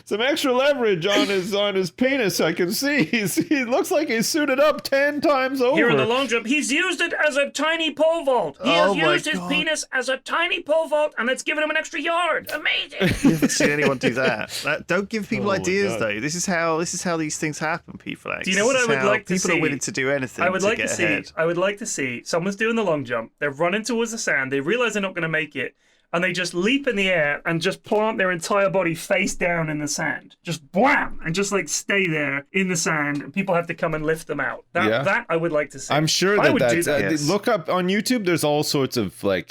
some extra leverage on his penis. I can see he looks like he's suited up 10 times over. Here in the long jump, he's used it as a tiny pole vault. He has used his penis as a tiny pole vault, and it's given him an extra yard. Amazing. You haven't seen anyone do that. Don't give people ideas, though. This is how these things happen, people. Do you know what I would like to see? People are willing to do anything. I would like to see someone's doing the long jump. They're running towards the sand. They realize they're not going to make it, and they just leap in the air and just plant their entire body face down in the sand. Just wham! And just like stay there in the sand. And people have to come and lift them out. That I would like to see. I'm sure I would do that. Yes. Look up on YouTube. There's all sorts of like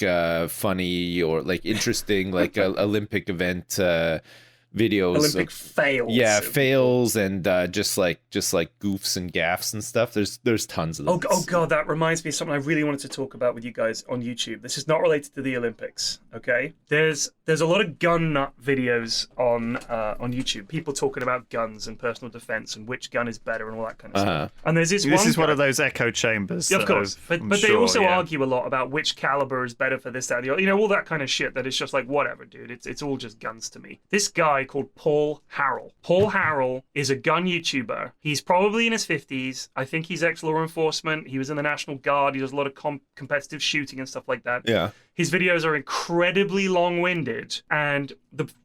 funny or like interesting like Olympic event videos. Olympic fails. Yeah, fails and just like goofs and gaffes and stuff. There's tons of them. Oh god, that reminds me of something I really wanted to talk about with you guys on YouTube. This is not related to the Olympics, okay? There's a lot of gun nut videos on YouTube. People talking about guns and personal defense and which gun is better and all that kind of stuff. And there's this one of those echo chambers. Yeah, of course. But they also argue a lot about which caliber is better for this, that, you know, all that kind of shit that it's just like, whatever, dude. It's all just guns to me. This guy called Paul Harrell. Paul Harrell is a gun YouTuber. He's probably in his 50s. I think he's ex-law enforcement. He was in the National Guard. He does a lot of competitive shooting and stuff like that. Yeah. His videos are incredibly long-winded. And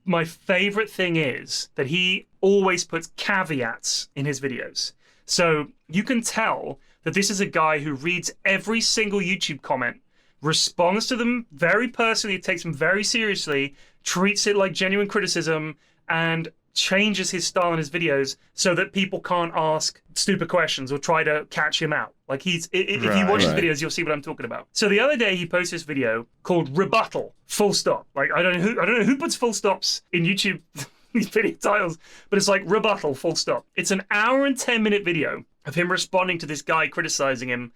my favorite thing is that he always puts caveats in his videos. So you can tell that this is a guy who reads every single YouTube comment, responds to them very personally, takes them very seriously, treats it like genuine criticism, and changes his style in his videos so that people can't ask stupid questions or try to catch him out. Like if you watch his videos, you'll see what I'm talking about. So the other day he posted this video called Rebuttal, full stop. Like I don't know who puts full stops in YouTube these video titles, but it's like Rebuttal, full stop. It's an hour and 10-minute video of him responding to this guy criticizing him.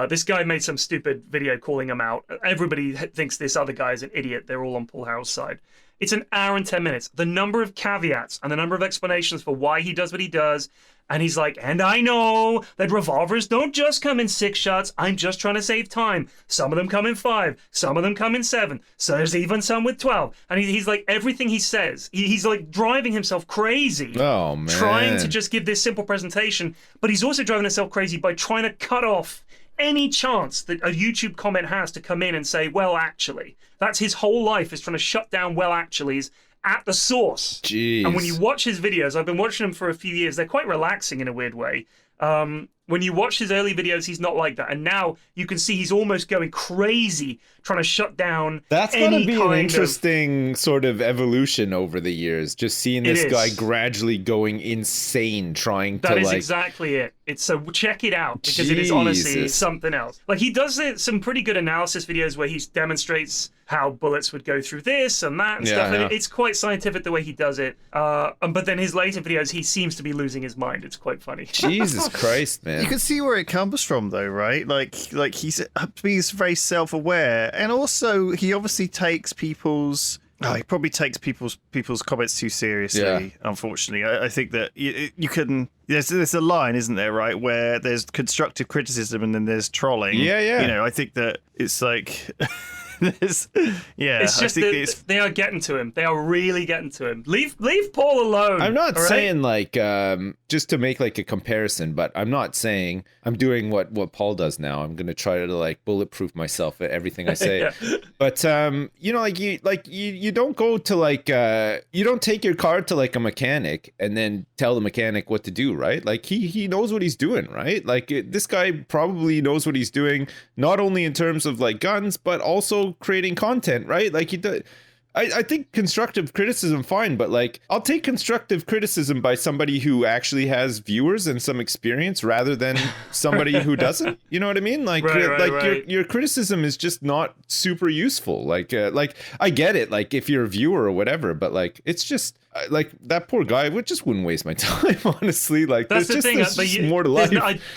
This guy made some stupid video calling him out. Everybody thinks this other guy is an idiot. They're all on Paul Harrell's side. It's an hour and 10 minutes. The number of caveats and the number of explanations for why he does what he does. And he's like, and I know that revolvers don't just come in 6 shots. I'm just trying to save time. Some of them come in 5. Some of them come in 7. So there's even some with 12. And he's like, everything he says, he's like driving himself crazy. Oh, man. Trying to just give this simple presentation. But he's also driving himself crazy by trying to cut off any chance that a YouTube comment has to come in and say, well, actually. That's his whole life, is trying to shut down well, actuallys at the source. Jeez. And when you watch his videos, I've been watching them for a few years, they're quite relaxing in a weird way. When you watch his early videos, he's not like that. And now you can see he's almost going crazy trying to shut down. That's going to be an interesting sort of evolution over the years. Just seeing this guy gradually going insane, trying to That is exactly it. It's so check it out, because it is honestly something else. Like, he does some pretty good analysis videos where he demonstrates how bullets would go through this and that and stuff. And it's quite scientific the way he does it. But then his later videos, he seems to be losing his mind. It's quite funny. Jesus Christ, man. You can see where it comes from, though, right? Like he's very self-aware, and also he obviously takes people's. Oh, he probably takes people's comments too seriously. Unfortunately, I think that you can. There's a line, isn't there, right, where there's constructive criticism and then there's trolling. Yeah. You know, I think that it's like. It's just that they are getting to him. They are really getting to him. Leave Paul alone. I'm not saying like just to make like a comparison, but I'm not saying I'm doing what Paul does now. I'm gonna try to like bulletproof myself at everything I say. But you know, you don't go to like you don't take your car to like a mechanic and then tell the mechanic what to do, right? Like he knows what he's doing, right? Like this guy probably knows what he's doing, not only in terms of like guns, but also creating content, right? Like he does. I think constructive criticism fine, but like I'll take constructive criticism by somebody who actually has viewers and some experience rather than somebody who doesn't. You know what I mean? Like your criticism is just not super useful. Like I get it, like if you're a viewer or whatever, but like it's just like that poor guy wouldn't waste my time, honestly. Like that's the thing. There's just more to life.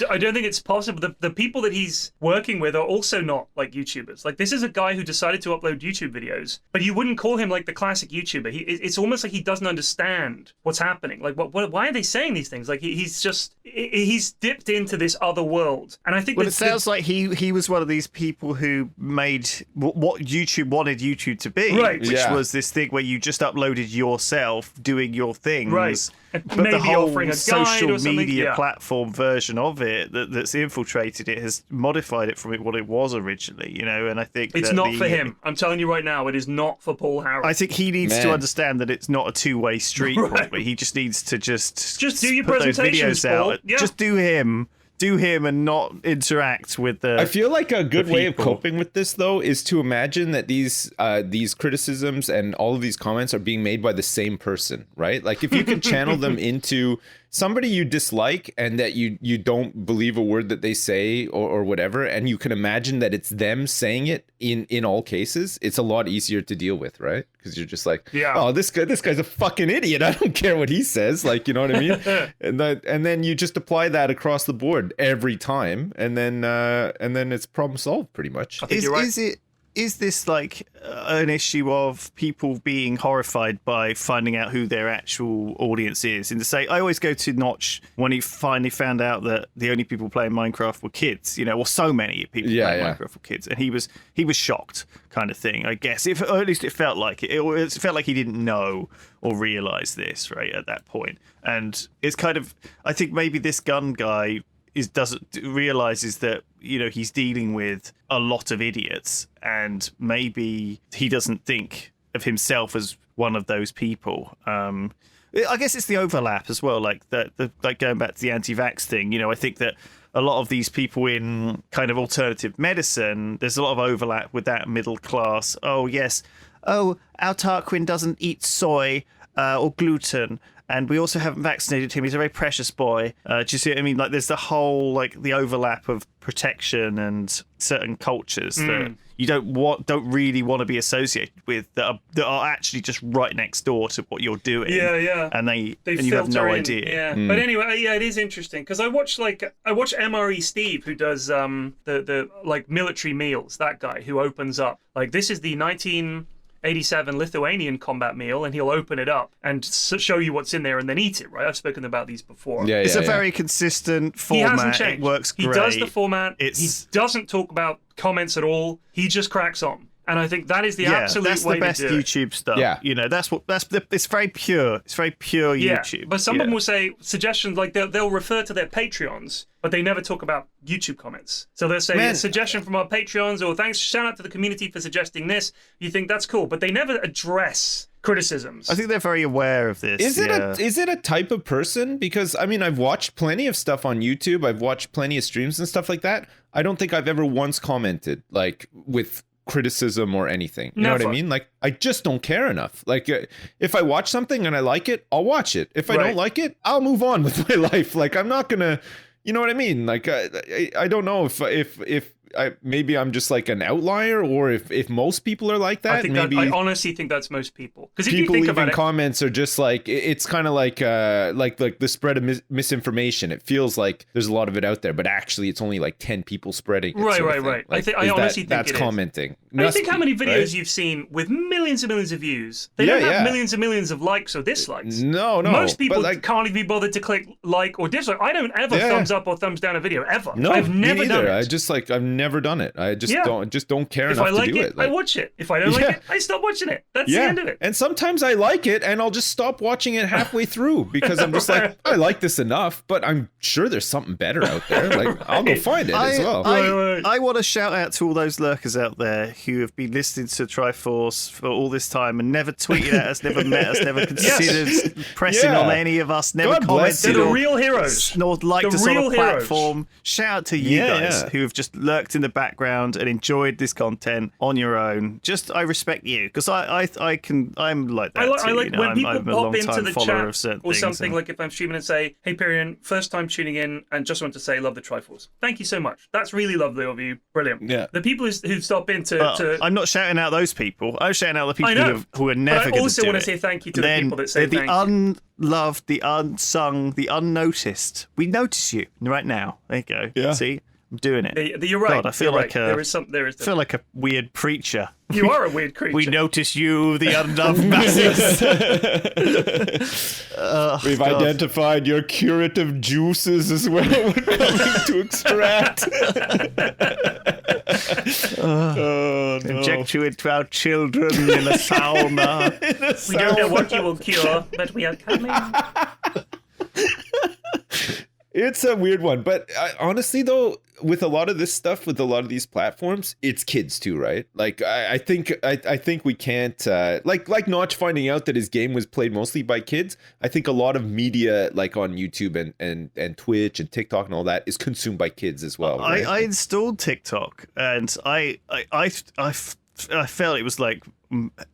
I don't think it's possible. The people that he's working with are also not like YouTubers. Like, this is a guy who decided to upload YouTube videos, but you wouldn't call him like the classic YouTuber. It's almost like he doesn't understand what's happening. Like, why are they saying these things? Like, he's dipped into this other world, and I think. Well, it sounds like he was one of these people who made what YouTube wanted YouTube to be, right? Which was this thing where you just uploaded yourself doing your things, right? But maybe the whole offering a social guide or media platform version of it that's infiltrated it has modified it from what it was originally, you know. And I think it's not for him. I'm telling you right now, it is not for Paul Harris. I think he needs to understand that it's not a two-way street. Probably he just needs to just do your put those presentations, videos Paul. out. Just do him and not interact with the. I feel like a good way of coping with this, though, is to imagine that these criticisms and all of these comments are being made by the same person, right? Like if you can channel them into somebody you dislike and that you don't believe a word that they say or whatever, and you can imagine that it's them saying it in all cases, it's a lot easier to deal with, right? Because you're just like, oh, this guy's a fucking idiot. I don't care what he says. Like, you know what I mean? and then you just apply that across the board every time, and then it's problem solved pretty much. I think you're right. Is this like an issue of people being horrified by finding out who their actual audience is? And to say, I always go to Notch when he finally found out that the only people playing Minecraft were kids, you know, or so many people playing Minecraft were kids, and he was shocked, kind of thing, I guess. Or at least it felt like it. It felt like he didn't know or realize this right at that point. And it's kind of, I think maybe this gun guy realizes that, you know, he's dealing with a lot of idiots, and maybe he doesn't think of himself as one of those people. I guess it's the overlap as well, like like going back to the anti-vax thing. You know, I think that a lot of these people in kind of alternative medicine, there's a lot of overlap with that middle class. Oh yes, our Tarquin doesn't eat soy or gluten. And we also haven't vaccinated him. He's a very precious boy. Do you see what I mean? Like, there's the whole, like, the overlap of protection and certain cultures that you don't really want to be associated with, that are actually just right next door to what you're doing. Yeah. And you have no idea. Yeah. But anyway, it is interesting because I watch MRE Steve, who does the like military meals. That guy who opens up, like, this is the 87 Lithuanian combat meal, and he'll open it up and show you what's in there and then eat it, right? I've spoken about these before. Yeah, it's a very consistent format. He hasn't changed. It works great. He does the format. He doesn't talk about comments at all. He just cracks on. And I think that is the absolute way to do it. That's the best YouTube stuff. Yeah. You know, it's very pure. It's very pure YouTube. But some of them will say suggestions, like they'll refer to their Patreons, but they never talk about YouTube comments. So they'll say a suggestion from our Patreons, or thanks, shout out to the community for suggesting this. You think that's cool, but they never address criticisms. I think they're very aware of this. Is it a type of person? Because I mean, I've watched plenty of stuff on YouTube. I've watched plenty of streams and stuff like that. I don't think I've ever once commented like with criticism or anything. You know what I mean? Like, I just don't care enough. Like, if I watch something and I like it, I'll watch it. If I don't like it, I'll move on with my life. Like, I'm not gonna, you know what I mean? Like, I don't know if maybe I'm just like an outlier, or if most people are like that. I honestly think that's most people. Because if people you think about leaving comments are just like, it's kind of like the spread of misinformation. It feels like there's a lot of it out there, but actually it's only like 10 people spreading it. Right. Like, I honestly think that's commenting. I think how many videos you've seen with millions and millions of views. They don't have millions and millions of likes or dislikes. No. Most people can't even be bothered to click like or dislike. I don't ever thumbs up or thumbs down a video ever. No, I've never done it. I've never done it. I just don't care if enough I like to do it. I watch it. If I don't like it, I stop watching it. That's the end of it. And sometimes I like it and I'll just stop watching it halfway through because I'm just like, I like this enough, but I'm sure there's something better out there. Like, I'll go find it as well. I want to shout out to all those lurkers out there who have been listening to Triforce for all this time and never tweeted at us, never met us, never considered pressing on any of us, never commented. They're the real heroes. Nor liked us on a platform. Shout out to you guys who have just lurked in the background and enjoyed this content on your own. Just, I respect you, because I'm like that I like too, when people I'm a pop into long-time the follower of chat certain or things, something, like if I'm streaming and say, hey Pyrion, first time tuning in and just want to say love the Triforce. Thank you so much. That's really lovely of you. Brilliant. Yeah. The people who stop in to I'm not shouting out those people. I'm shouting out the people who are never going to do it. I also want to say thank you to the people that say thank you. The unloved, the unsung, the unnoticed. We notice you right now. There you go. Yeah. See? I'm doing it. You're right. God, I feel like I feel like a weird preacher. You are a weird creature. We notice you, the unloved masses. We've identified your curative juices as well. We're coming to extract. Inject you into our children in a sauna. We don't know what you will cure, but we are coming. It's a weird one, but honestly, though, with a lot of this stuff, with a lot of these platforms, it's kids too, right? Like, I think we can't like Notch finding out that his game was played mostly by kids. I think a lot of media, like on YouTube and Twitch and TikTok and all that, is consumed by kids as well. Right? I installed TikTok, and I felt it was like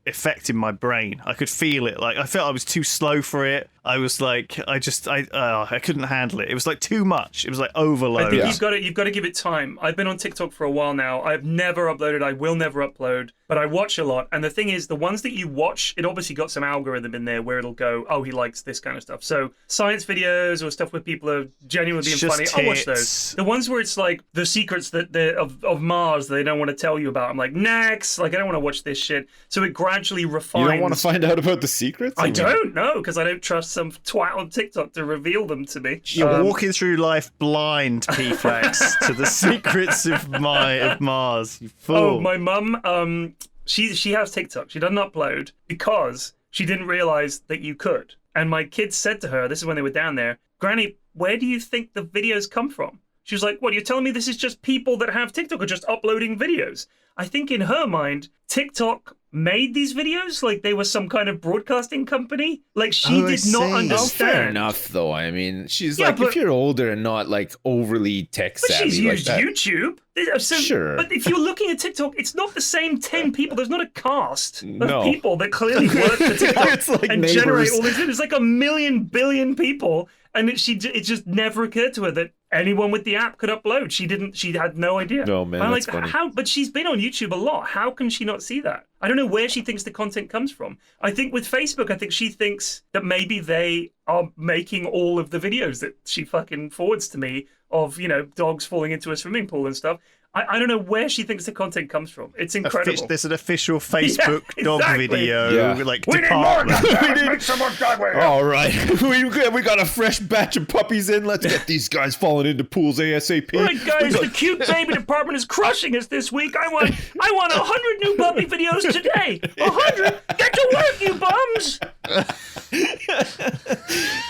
affecting my brain. I could feel it. Like, I felt I was too slow for it. I was like, I couldn't handle it. It was like too much. It was like overload. I think you've got to give it time. I've been on TikTok for a while now. I've never uploaded. I will never upload. But I watch a lot. And the thing is, the ones that you watch, it obviously got some algorithm in there where it'll go, oh, he likes this kind of stuff. So science videos or stuff where people are genuinely being funny, I'll watch those. The ones where it's like the secrets of Mars they don't want to tell you about, I'm like, next. Like, I don't want to watch this shit. So it gradually refines. You don't want to find out about the secrets? I don't know, because I don't trust some twat on TikTok to reveal them to me. You're walking through life blind, P-Flex, to the secrets of Mars. You fool. Oh, my mum, she has TikTok. She doesn't upload because she didn't realize that you could. And my kids said to her, this is when they were down there, Granny, where do you think the videos come from? She was like, what, you're telling me this is just people that have TikTok are just uploading videos? I think in her mind, TikTok made these videos like they were some kind of broadcasting company. Like, she did not understand. Fair enough, though. I mean, she's like, if you're older and not like overly tech savvy, she's used YouTube. So, sure. But if you're looking at TikTok, it's not the same 10 people. There's not a cast of people that clearly work for TikTok and neighbors. generate all these videos. It's like a million billion people. And it just never occurred to her that anyone with the app could upload. She had no idea. No, man, I'm that's like, funny. but she's been on YouTube a lot. How can she not see that? I don't know where she thinks the content comes from. I think with Facebook, I think she thinks that maybe they are making all of the videos that she fucking forwards to me of, dogs falling into a swimming pool and stuff. I don't know where she thinks the content comes from. It's incredible. There's an official Facebook dog video. Yeah. Like, we need more department. Make some more dog video. All right, we got a fresh batch of puppies in. Let's get these guys falling into pools ASAP. All right, guys, the cute baby department is crushing us this week. I want 100 new puppy videos today. 100. Get to work, you bums.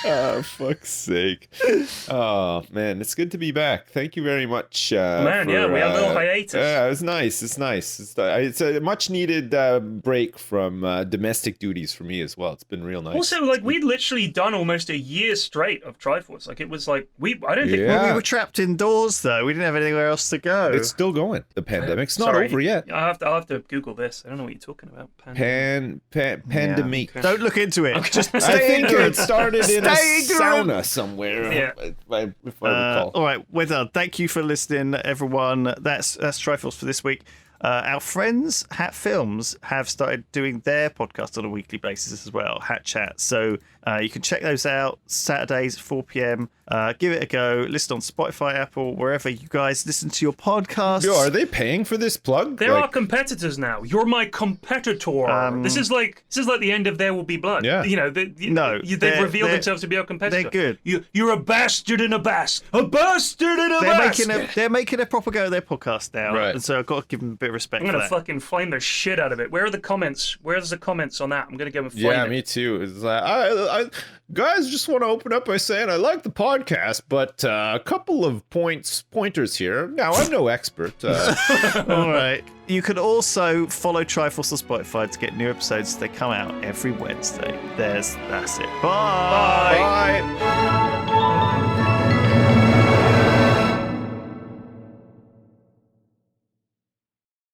Oh, fuck's sake. Oh, man, it's good to be back. Thank you very much. We had a little hiatus. Yeah, it's nice. It's a much-needed break from domestic duties for me as well. It's been real nice. Also, like, we'd literally done almost a year straight of Triforce. Like, it was like, I don't think... Well, we were trapped indoors, though. We didn't have anywhere else to go. It's still going. The pandemic's not over yet. I'll have to Google this. I don't know what you're talking about. Pandemic. Yeah. Don't look into it. Okay. Just I stay think ignorant. it started in a ignorant. sauna somewhere. Yeah. If I recall. All right, we're done. Thank you for listening, everyone. That's Triforce for this week. Our friends Hat Films have started doing their podcast on a weekly basis as well, Hat Chat. So you can check those out Saturdays at 4 p.m. Give it a go. Listen on Spotify, Apple, wherever you guys listen to your podcasts. Yo, are they paying for this plug? There are competitors now. You're my competitor. This is like the end of There Will Be Blood. Yeah. You know, they've revealed themselves to be our competitor. They're good. You're a bastard and a bast. A bastard and a bast. They're making a proper go of their podcast now, Right. and so I've got to give them a bit of respect. I'm gonna for that. fucking flame the shit out of it. Where are the comments? Where's the comments on that? I'm gonna go and flame Yeah, it. me too. It's like I guys just want to open up by saying I like the podcast, but a couple of pointers here. Now I'm no expert. All right. You can also follow Triforce on Spotify to get new episodes. They come out every Wednesday. That's it. Bye. Bye. Bye.